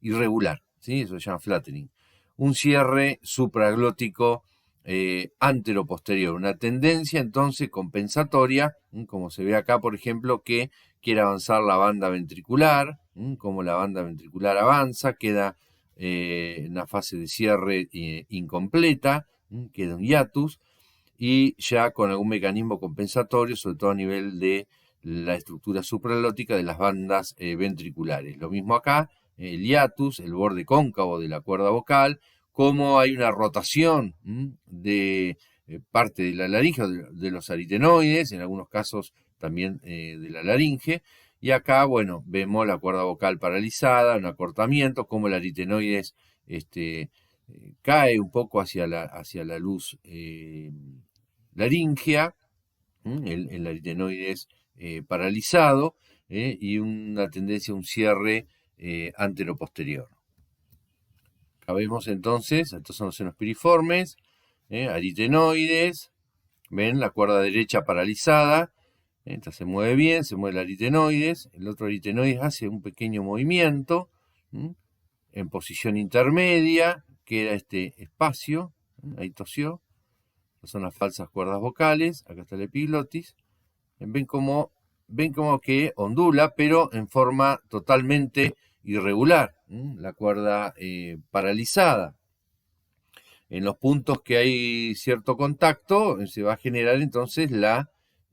irregular, ¿sí? Eso se llama fluttering. Un cierre supraglótico antero-posterior, una tendencia entonces compensatoria, como se ve acá, por ejemplo, que quiere avanzar la banda ventricular, como la banda ventricular avanza, queda una fase de cierre incompleta, queda un hiatus, y ya con algún mecanismo compensatorio, sobre todo a nivel de la estructura supraglótica de las bandas ventriculares. Lo mismo acá, el hiatus, el borde cóncavo de la cuerda vocal, como hay una rotación de parte de la laringe, de los aritenoides, en algunos casos también de la laringe. Y acá, bueno, vemos la cuerda vocal paralizada, un acortamiento, como el aritenoides cae un poco hacia la luz laringea, el aritenoides paralizado, y una tendencia a un cierre antero-posterior. Acá vemos entonces, estos son los senos piriformes, aritenoides, ven la cuerda derecha paralizada. Esta se mueve bien, se mueve el aritenoides, el otro aritenoides hace un pequeño movimiento en posición intermedia, queda este espacio, ahí tosió, estas son las falsas cuerdas vocales, acá está la epiglotis. Ven cómo ven como que ondula, pero en forma totalmente irregular, la cuerda paralizada. En los puntos que hay cierto contacto se va a generar entonces la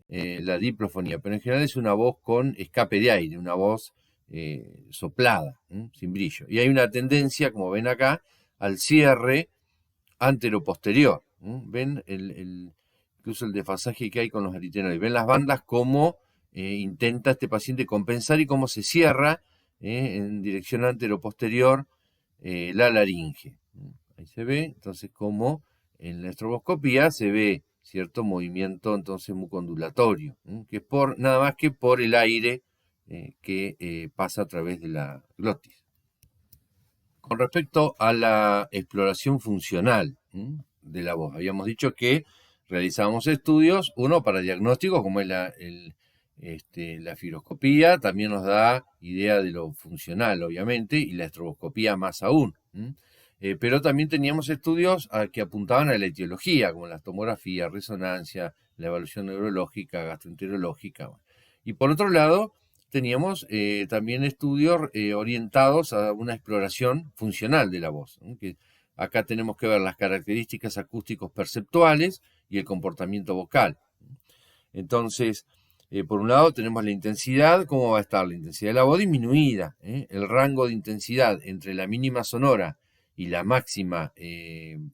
diplofonía, pero en general es una voz con escape de aire, una voz soplada, sin brillo. Y hay una tendencia, como ven acá, al cierre anteroposterior. Ven incluso el desfasaje que hay con los aritenoides. Ven las bandas cómo intenta este paciente compensar y cómo se cierra en dirección anteroposterior la laringe. Ahí se ve, entonces, como en la estroboscopía se ve cierto movimiento entonces mucoondulatorio, que es por nada más que por el aire que pasa a través de la glotis. Con respecto a la exploración funcional de la voz, habíamos dicho que realizábamos estudios, uno para diagnóstico, como es la fibroscopía, también nos da idea de lo funcional, obviamente, y la estroboscopía más aún. Pero también teníamos estudios que apuntaban a la etiología, como la tomografía, resonancia, la evaluación neurológica, gastroenterológica. Y por otro lado, teníamos también estudios orientados a una exploración funcional de la voz, que acá tenemos que ver las características acústicos perceptuales y el comportamiento vocal. Entonces, por un lado tenemos la intensidad, ¿cómo va a estar? La intensidad de la voz disminuida, el rango de intensidad entre la mínima sonora y la máxima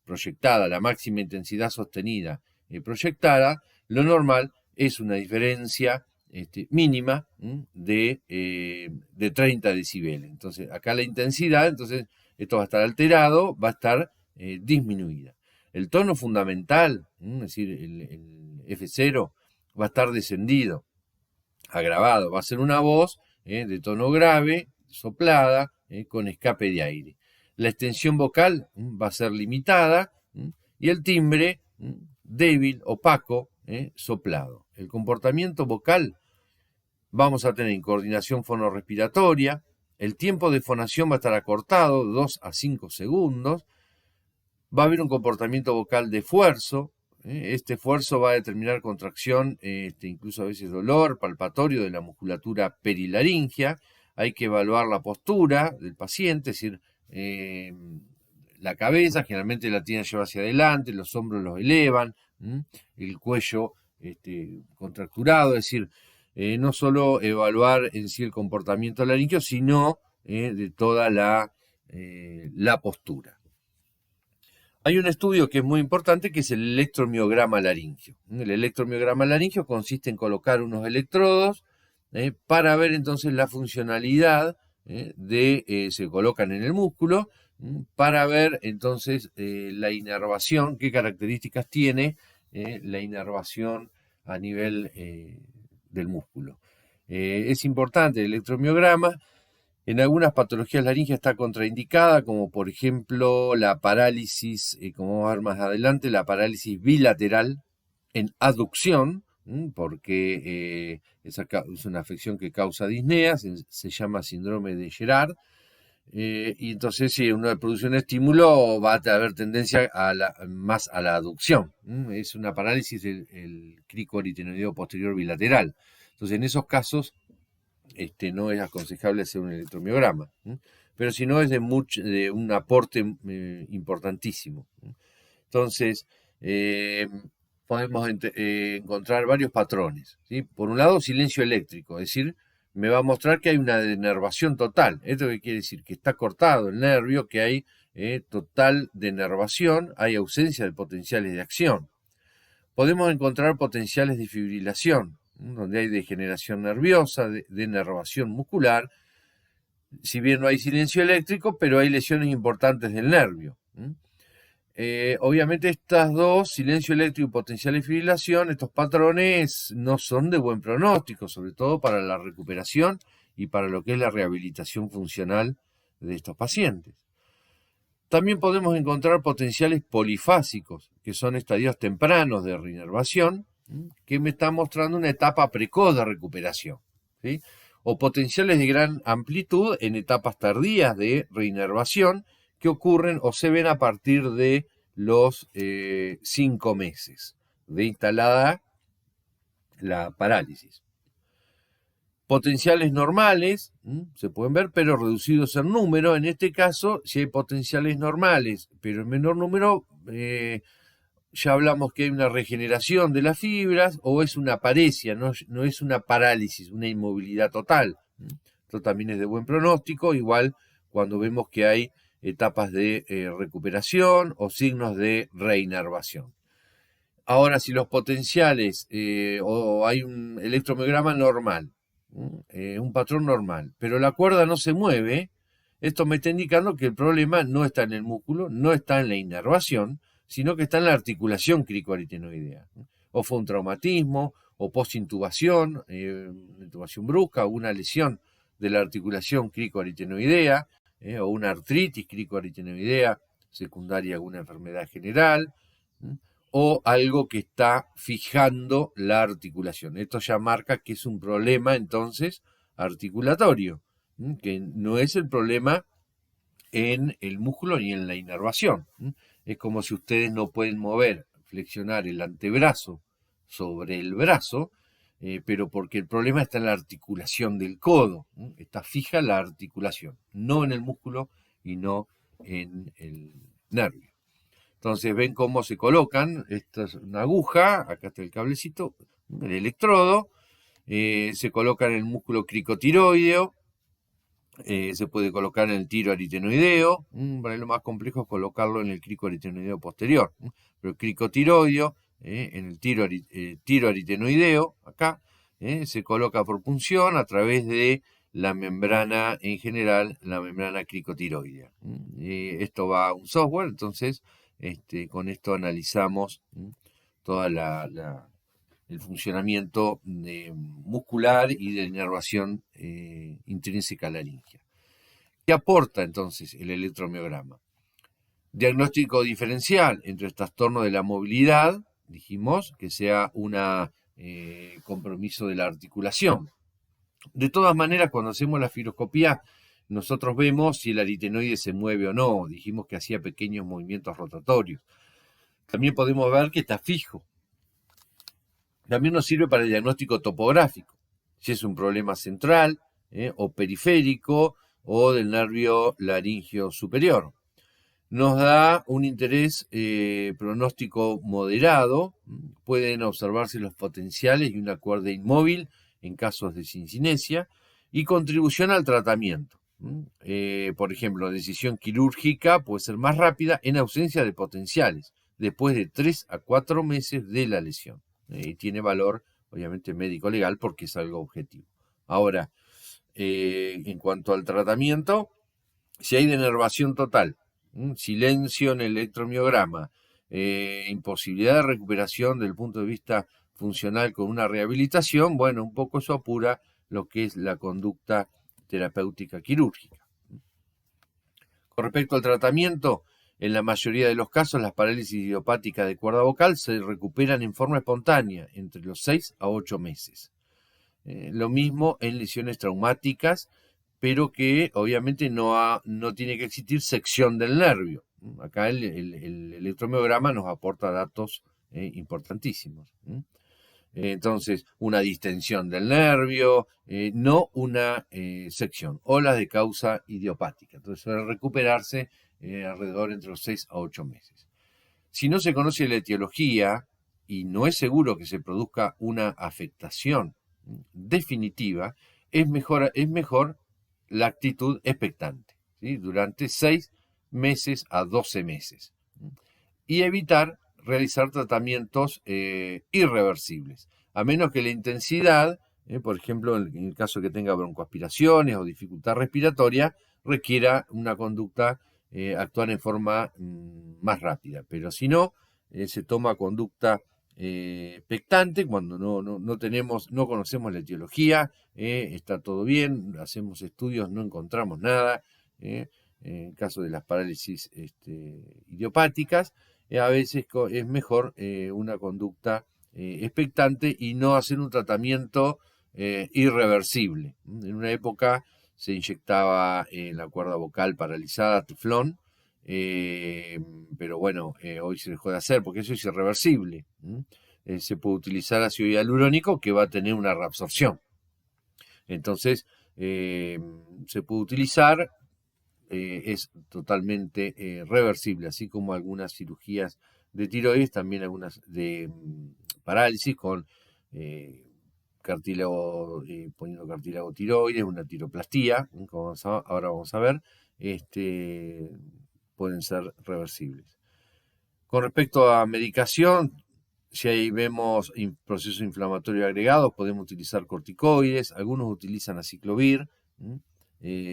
proyectada, la máxima intensidad sostenida proyectada, lo normal es una diferencia mínima de 30 decibeles. Entonces, acá la intensidad, entonces, esto va a estar alterado, va a estar disminuida. El tono fundamental, es decir, el F0, va a estar descendido, agravado. Va a ser una voz de tono grave, soplada, con escape de aire. La extensión vocal va a ser limitada y el timbre débil, opaco, soplado. El comportamiento vocal, vamos a tener coordinación fonorrespiratoria, el tiempo de fonación va a estar acortado, 2 a 5 segundos, va a haber un comportamiento vocal de esfuerzo, este esfuerzo va a determinar contracción, incluso a veces dolor palpatorio de la musculatura perilaringia, hay que evaluar la postura del paciente, es decir, la cabeza generalmente la tiene lleva hacia adelante, los hombros los elevan, el cuello contracturado, es decir, no solo evaluar en sí el comportamiento laringio, sino de toda la postura. Hay un estudio que es muy importante que es el electromiograma laringio. El electromiograma laringio consiste en colocar unos electrodos para ver entonces la funcionalidad se colocan en el músculo para ver entonces la inervación, qué características tiene la inervación a nivel del músculo. Es importante el electromiograma. En algunas patologías laringe está contraindicada, como por ejemplo la parálisis, como vamos a ver más adelante, la parálisis bilateral en aducción, porque es una afección que causa disnea, se llama síndrome de Gerard, y entonces si uno produce un estímulo va a haber tendencia más a la aducción. Es una parálisis del crico aritenoideo posterior bilateral. Entonces en esos casos no es aconsejable hacer un electromiograma, pero si no es de un aporte importantísimo. Entonces, podemos encontrar varios patrones, ¿sí? Por un lado, silencio eléctrico, es decir, me va a mostrar que hay una denervación total. ¿Esto qué quiere decir? Que está cortado el nervio, que hay total denervación, hay ausencia de potenciales de acción. Podemos encontrar potenciales de fibrilación, donde hay degeneración nerviosa, denervación muscular, si bien no hay silencio eléctrico, pero hay lesiones importantes del nervio. Obviamente estas dos, silencio eléctrico y potencial de fibrilación, estos patrones no son de buen pronóstico, sobre todo para la recuperación y para lo que es la rehabilitación funcional de estos pacientes. También podemos encontrar potenciales polifásicos, que son estadios tempranos de reinervación, que me están mostrando una etapa precoz de recuperación, ¿sí? O potenciales de gran amplitud en etapas tardías de reinervación que ocurren o se ven a partir de los 5 meses de instalada la parálisis. Potenciales normales, se pueden ver, pero reducidos en número. En este caso, si hay potenciales normales, pero en menor número, ya hablamos que hay una regeneración de las fibras o es una paresia, no es una parálisis, una inmovilidad total. Esto también es de buen pronóstico, igual cuando vemos que hay etapas de recuperación o signos de reinervación. Ahora, si los potenciales o hay un electromiograma normal, un patrón normal, pero la cuerda no se mueve, esto me está indicando que el problema no está en el músculo, no está en la inervación, sino que está en la articulación cricoaritenoidea. O fue un traumatismo, o postintubación, intubación brusca, o una lesión de la articulación cricoaritenoidea, o una artritis cricoaritenoidea secundaria a alguna enfermedad general, o algo que está fijando la articulación. Esto ya marca que es un problema entonces articulatorio, que no es el problema en el músculo ni en la inervación. Es como si ustedes no pueden mover, flexionar el antebrazo sobre el brazo, pero porque el problema está en la articulación del codo. Está fija la articulación, no en el músculo y no en el nervio. Entonces ven cómo se colocan, esta es una aguja, acá está el cablecito, el electrodo, se coloca en el músculo cricotiroideo, se puede colocar en el tiroaritenoideo, para lo más complejo es colocarlo en el cricoaritenoideo posterior, pero el cricotiroideo, en el tiroaritenoideo, acá, se coloca por punción a través de la membrana en general, la membrana cricotiroidea. Esto va a un software, entonces con esto analizamos toda el funcionamiento muscular y de inervación intrínseca laringea. ¿Qué aporta entonces el electromiograma? Diagnóstico diferencial entre trastorno de la movilidad, dijimos, que sea un compromiso de la articulación. De todas maneras, cuando hacemos la fibroscopía, nosotros vemos si el aritenoide se mueve o no. Dijimos que hacía pequeños movimientos rotatorios. También podemos ver que está fijo. También nos sirve para el diagnóstico topográfico, si es un problema central o periférico o del nervio laringio superior. Nos da un interés pronóstico moderado, pueden observarse los potenciales y una cuerda inmóvil en casos de sincinesia y contribución al tratamiento. Por ejemplo, decisión quirúrgica puede ser más rápida en ausencia de potenciales, después de 3 a 4 meses de la lesión. Y tiene valor, obviamente, médico-legal porque es algo objetivo. Ahora, en cuanto al tratamiento, si hay denervación total, silencio en el electromiograma, imposibilidad de recuperación desde el punto de vista funcional con una rehabilitación, bueno, un poco eso apura lo que es la conducta terapéutica quirúrgica. Con respecto al tratamiento, en la mayoría de los casos las parálisis idiopáticas de cuerda vocal se recuperan en forma espontánea entre los 6 a 8 meses. Lo mismo en lesiones traumáticas, pero que obviamente no tiene que existir sección del nervio. Acá el electromiograma nos aporta datos importantísimos. Entonces, una distensión del nervio, no una sección, o las de causa idiopática. Entonces, suele recuperarse alrededor entre los 6 a 8 meses. Si no se conoce la etiología y no es seguro que se produzca una afectación definitiva, es mejor la actitud expectante, ¿sí? Durante 6 meses a 12 meses. Y evitar realizar tratamientos irreversibles, a menos que la intensidad, por ejemplo, en el caso que tenga broncoaspiraciones o dificultad respiratoria, requiera una conducta actuar en forma más rápida. Pero si no, se toma conducta expectante cuando no conocemos la etiología, está todo bien, hacemos estudios, no encontramos nada. En el caso de las parálisis idiopáticas, a veces es mejor una conducta expectante y no hacer un tratamiento irreversible. En una época se inyectaba en la cuerda vocal paralizada teflón, pero bueno, hoy se dejó de hacer porque eso es irreversible. Se puede utilizar ácido hialurónico que va a tener una reabsorción. Entonces, se puede utilizar, es totalmente reversible, así como algunas cirugías de tiroides, también algunas de parálisis con cartílago, poniendo cartílago tiroides, una tiroplastía, como ahora vamos a ver, pueden ser reversibles. Con respecto a medicación, si ahí vemos proceso inflamatorio agregado, podemos utilizar corticoides, algunos utilizan aciclovir,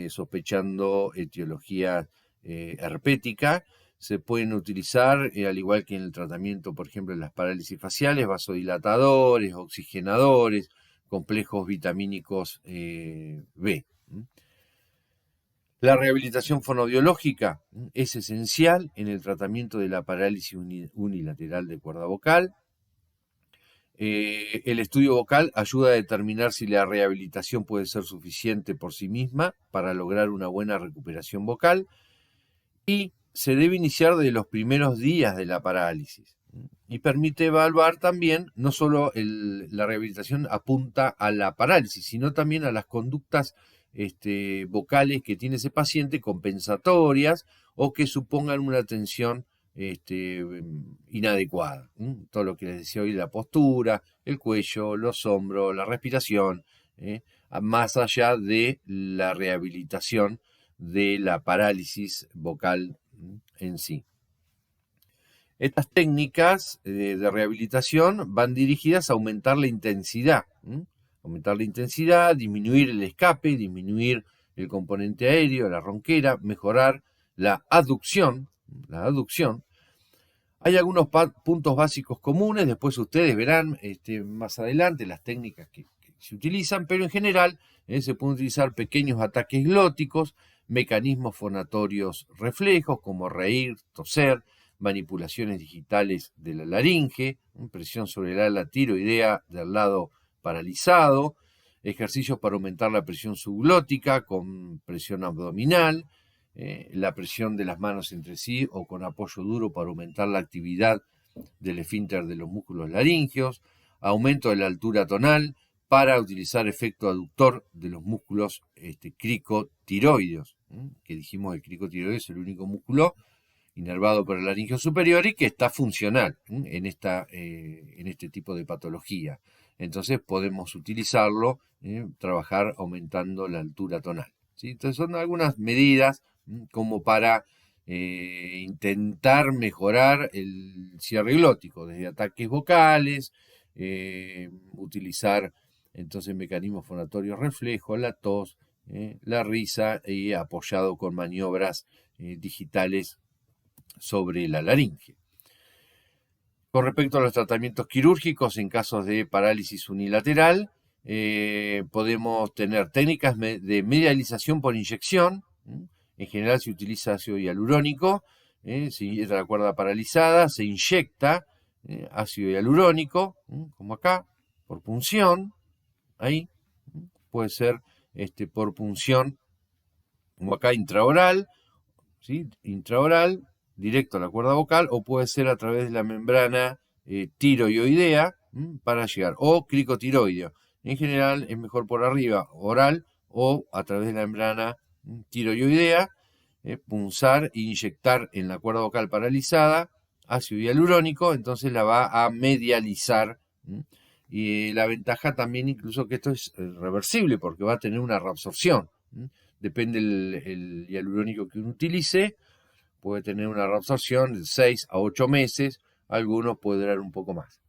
sospechando etiología herpética. Se pueden utilizar, al igual que en el tratamiento, por ejemplo, de las parálisis faciales, vasodilatadores, oxigenadores, complejos vitamínicos B. La rehabilitación fonoaudiológica es esencial en el tratamiento de la parálisis unilateral de cuerda vocal. El estudio vocal ayuda a determinar si la rehabilitación puede ser suficiente por sí misma para lograr una buena recuperación vocal, y se debe iniciar desde los primeros días de la parálisis. Y permite evaluar también, no solo la rehabilitación apunta a la parálisis, sino también a las conductas vocales que tiene ese paciente, compensatorias o que supongan una atención inadecuada. Todo lo que les decía hoy, la postura, el cuello, los hombros, la respiración, más allá de la rehabilitación de la parálisis vocal en sí. Estas técnicas de rehabilitación van dirigidas a aumentar la intensidad, disminuir el escape, disminuir el componente aéreo, la ronquera, mejorar la aducción. Hay algunos puntos básicos comunes, después ustedes verán más adelante las técnicas que se utilizan, pero en general se pueden utilizar pequeños ataques glóticos, mecanismos fonatorios reflejos como reír, toser, manipulaciones digitales de la laringe, presión sobre el ala tiroidea del lado paralizado, ejercicios para aumentar la presión subglótica con presión abdominal, la presión de las manos entre sí o con apoyo duro para aumentar la actividad del esfínter de los músculos laringeos, aumento de la altura tonal para utilizar efecto aductor de los músculos cricotiroideos, que dijimos el cricotiroideo es el único músculo inervado por el laringeo superior y que está funcional en este tipo de patología. Entonces podemos utilizarlo, trabajar aumentando la altura tonal, ¿sí? Entonces son algunas medidas como para intentar mejorar el cierre glótico, desde ataques vocales, utilizar entonces mecanismos fonatorios reflejos, la tos, la risa, y apoyado con maniobras digitales sobre la laringe. Con respecto a los tratamientos quirúrgicos en casos de parálisis unilateral, podemos tener técnicas de medialización por inyección. En general se utiliza ácido hialurónico. Si es la cuerda paralizada, se inyecta ácido hialurónico, como acá, por punción. Ahí puede ser por punción, como acá, intraoral, ¿sí? Intraoral, directo a la cuerda vocal, o puede ser a través de la membrana tiroidea para llegar, o cricotiroideo. En general es mejor por arriba, oral, o a través de la membrana tiroidea, punzar e inyectar en la cuerda vocal paralizada ácido hialurónico, entonces la va a medializar. Y la ventaja también incluso que esto es reversible porque va a tener una reabsorción. Depende el hialurónico que uno utilice, puede tener una reabsorción de 6 a 8 meses, algunos puede durar un poco más.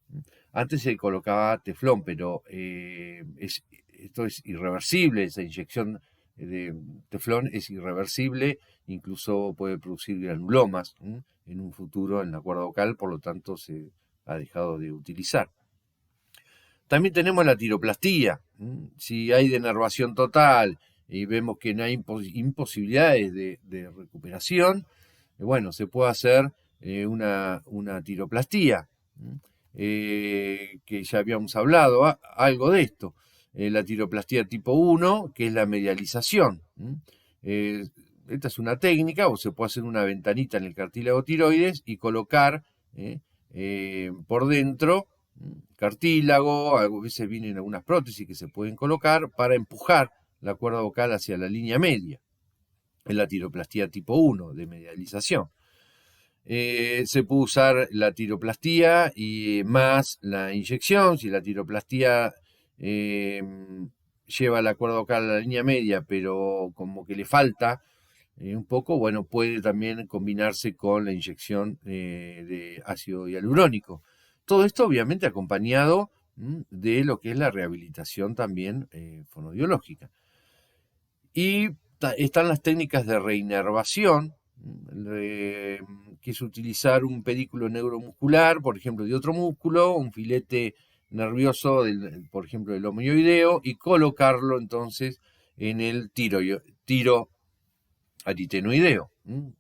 Antes se colocaba teflón, pero esto es irreversible, esa inyección de teflón es irreversible, incluso puede producir granulomas en un futuro en la cuerda vocal, por lo tanto se ha dejado de utilizar. También tenemos la tiroplastía. Si hay denervación total y vemos que no hay imposibilidades de recuperación, bueno, se puede hacer una tiroplastía, que ya habíamos hablado algo de esto. La tiroplastía tipo 1, que es la medialización. Esta es una técnica, o se puede hacer una ventanita en el cartílago tiroides y colocar por dentro cartílago, a veces vienen algunas prótesis que se pueden colocar para empujar la cuerda vocal hacia la línea media. Es la tiroplastía tipo 1 de medialización. Se puede usar la tiroplastía y más la inyección. Si la tiroplastía lleva la cuerda vocal a la línea media, pero como que le falta un poco, bueno, puede también combinarse con la inyección de ácido hialurónico. Todo esto obviamente acompañado de lo que es la rehabilitación también fonoaudiológica. Y están las técnicas de reinervación, que es utilizar un pedículo neuromuscular, por ejemplo, de otro músculo, un filete nervioso, por ejemplo, del lomo mioideo, y colocarlo entonces en el tiro aritenoideo,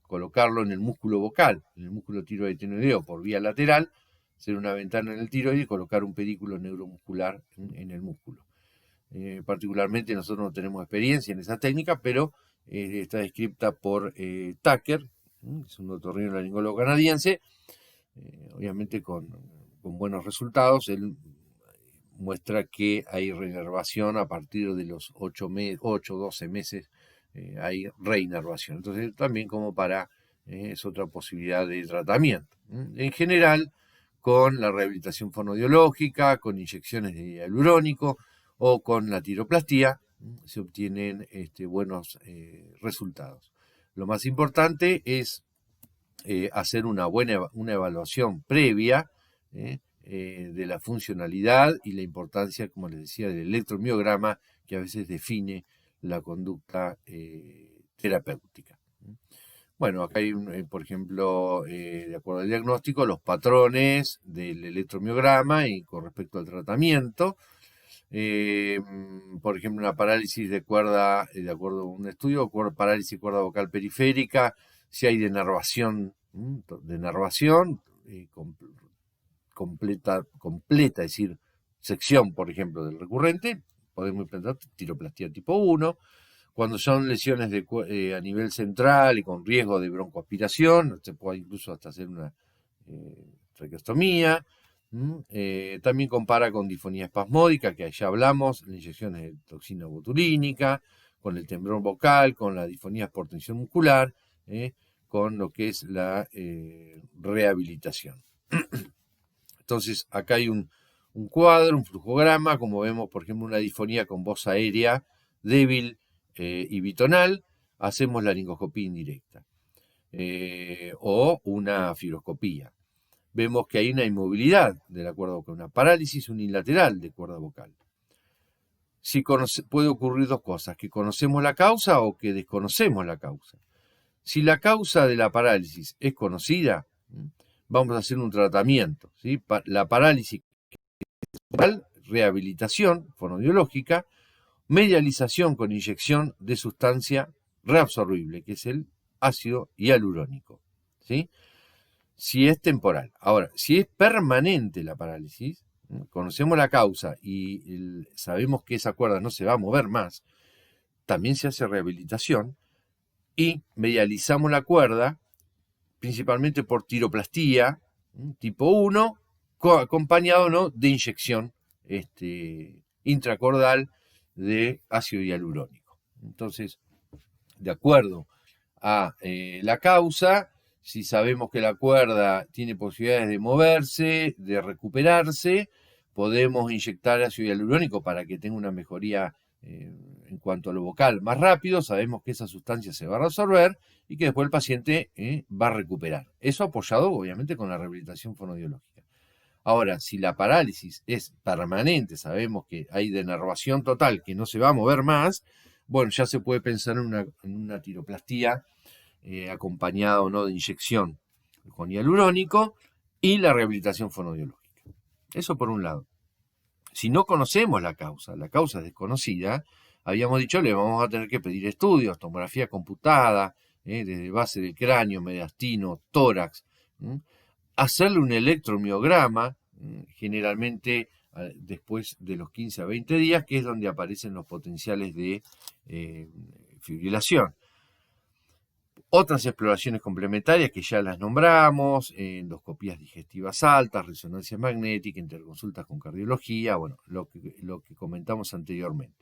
colocarlo en el músculo vocal, en el músculo tiroaritenoideo por vía lateral, hacer una ventana en el tiroide y colocar un pedículo neuromuscular en el músculo. Particularmente nosotros no tenemos experiencia en esa técnica, pero está descrita por Tucker, que es un otorrinolaringólogo canadiense, obviamente con buenos resultados. Él muestra que hay reinervación a partir de los 8 o 12 meses, hay reinervación. Entonces también como para, es otra posibilidad de tratamiento. En general, con la rehabilitación fonoaudiológica, con inyecciones de hialurónico o con la tiroplastía, se obtienen buenos resultados. Lo más importante es hacer una evaluación previa de la funcionalidad y la importancia, como les decía, del electromiograma, que a veces define la conducta terapéutica. Bueno, acá hay, por ejemplo, de acuerdo al diagnóstico, los patrones del electromiograma y con respecto al tratamiento. Por ejemplo, una parálisis de cuerda, de acuerdo a un estudio, parálisis de cuerda vocal periférica, si hay denervación, completa, es decir, sección, por ejemplo, del recurrente, podemos implantar tiroplastía tipo 1. Cuando son lesiones a nivel central y con riesgo de broncoaspiración, se puede incluso hasta hacer una traqueostomía. También compara con disfonía espasmódica, que ya hablamos, la inyección de toxina botulínica, con el temblor vocal, con la disfonía por tensión muscular, con lo que es la rehabilitación. Entonces, acá hay un cuadro, un flujograma, como vemos, por ejemplo, una disfonía con voz aérea débil y bitonal, hacemos laringoscopía indirecta o una fibroscopía. Vemos que hay una inmovilidad de la cuerda vocal, una parálisis unilateral de cuerda vocal. Puede ocurrir dos cosas, que conocemos la causa o que desconocemos la causa. Si la causa de la parálisis es conocida, vamos a hacer un tratamiento. ¿Sí? La parálisis, rehabilitación fonoaudiológica, medialización con inyección de sustancia reabsorbible, que es el ácido hialurónico. ¿Sí? Si es temporal. Ahora, si es permanente la parálisis, conocemos la causa y sabemos que esa cuerda no se va a mover más, también se hace rehabilitación y medializamos la cuerda, principalmente por tiroplastía, tipo 1, acompañado, ¿no?, de inyección intracordal de ácido hialurónico. Entonces, de acuerdo a la causa, si sabemos que la cuerda tiene posibilidades de moverse, de recuperarse, podemos inyectar ácido hialurónico para que tenga una mejoría en cuanto a lo vocal más rápido. Sabemos que esa sustancia se va a resolver y que después el paciente va a recuperar. Eso apoyado obviamente con la rehabilitación fonoaudiológica. Ahora, si la parálisis es permanente, sabemos que hay denervación total, que no se va a mover más, bueno, ya se puede pensar en una tiroplastía acompañado, ¿no?, de inyección con hialurónico y la rehabilitación fonoaudiológica. Eso por un lado. Si no conocemos la causa es desconocida, habíamos dicho, le vamos a tener que pedir estudios, tomografía computada, desde base del cráneo, mediastino, tórax, hacerle un electromiograma, generalmente después de los 15 a 20 días, que es donde aparecen los potenciales de fibrilación. Otras exploraciones complementarias que ya las nombramos, endoscopías digestivas altas, resonancia magnética, interconsultas con cardiología, bueno, lo que comentamos anteriormente.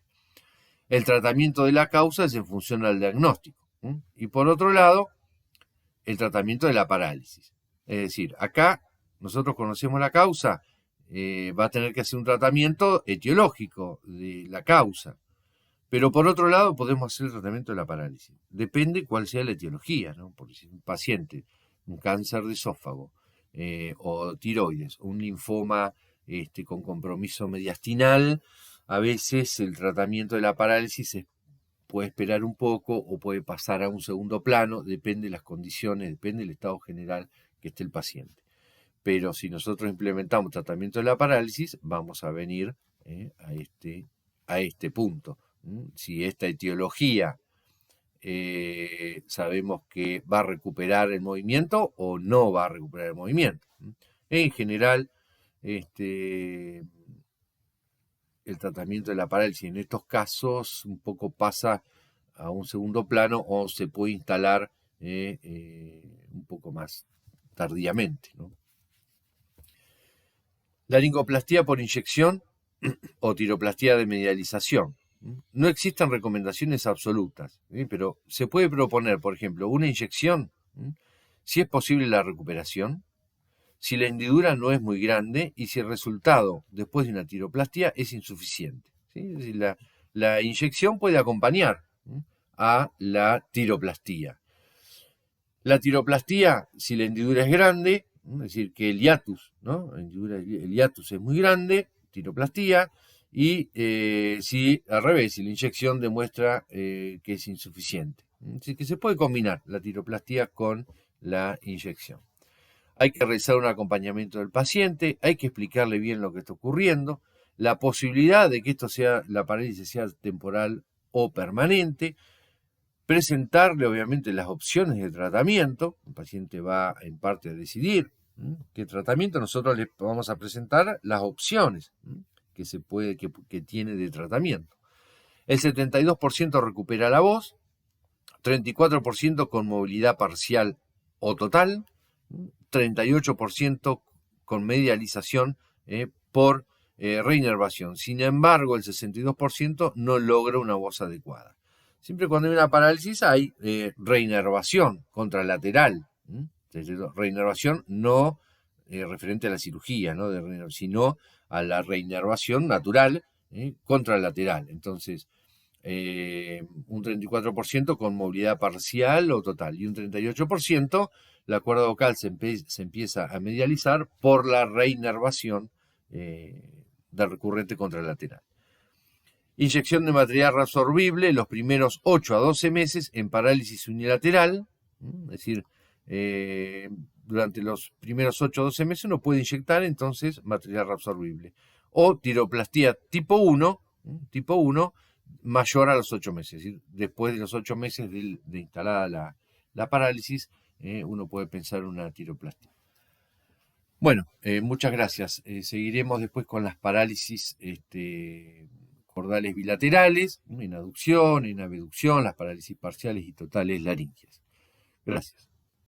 El tratamiento de la causa es en función del diagnóstico. Y por otro lado, el tratamiento de la parálisis. Es decir, acá nosotros conocemos la causa, va a tener que hacer un tratamiento etiológico de la causa. Pero por otro lado podemos hacer el tratamiento de la parálisis. Depende cuál sea la etiología, ¿no? Porque si un paciente, un cáncer de esófago, o tiroides, un linfoma con compromiso mediastinal, a veces el tratamiento de la parálisis puede esperar un poco o puede pasar a un segundo plano, depende de las condiciones, depende del estado general que esté el paciente. Pero si nosotros implementamos tratamiento de la parálisis, vamos a venir a este punto. Si esta etiología sabemos que va a recuperar el movimiento o no va a recuperar el movimiento. En general, el tratamiento de la parálisis en estos casos un poco pasa a un segundo plano o se puede instalar un poco más tardíamente, ¿no? Laringoplastía por inyección o tiroplastía de medialización. No existen recomendaciones absolutas, pero se puede proponer, por ejemplo, una inyección, si es posible la recuperación, si la hendidura no es muy grande y si el resultado después de una tiroplastía es insuficiente. ¿Sí? Es decir, la inyección puede acompañar a la tiroplastía. La tiroplastía, si la hendidura es grande, es decir, que el hiatus, ¿no? El hiatus es muy grande, tiroplastía, y si al revés, si la inyección demuestra que es insuficiente. Así que se puede combinar la tiroplastía con la inyección. Hay que realizar un acompañamiento del paciente, hay que explicarle bien lo que está ocurriendo, la posibilidad de que esto sea, la parálisis sea temporal o permanente, presentarle obviamente las opciones de tratamiento. El paciente va en parte a decidir qué tratamiento. Nosotros le vamos a presentar las opciones que tiene de tratamiento. El 72% recupera la voz, 34% con movilidad parcial o total, 38% con medialización por reinervación. Sin embargo, el 62% no logra una voz adecuada. Siempre cuando hay una parálisis hay reinervación contralateral. Reinervación no referente a la cirugía, ¿no? Sino a la reinervación natural contralateral. Entonces, un 34% con movilidad parcial o total y un 38% la cuerda vocal se empieza a medializar por la reinervación de recurrente contralateral. Inyección de material reabsorbible los primeros 8 a 12 meses en parálisis unilateral, es decir, durante los primeros 8 a 12 meses uno puede inyectar entonces material reabsorbible. O tiroplastía tipo 1 mayor a los 8 meses, es decir, después de los 8 meses de instalada la parálisis, uno puede pensar en una tiroplastía. Bueno, muchas gracias. Seguiremos después con las parálisis cordales bilaterales, en aducción, en abducción, las parálisis parciales y totales laríngeas. Gracias.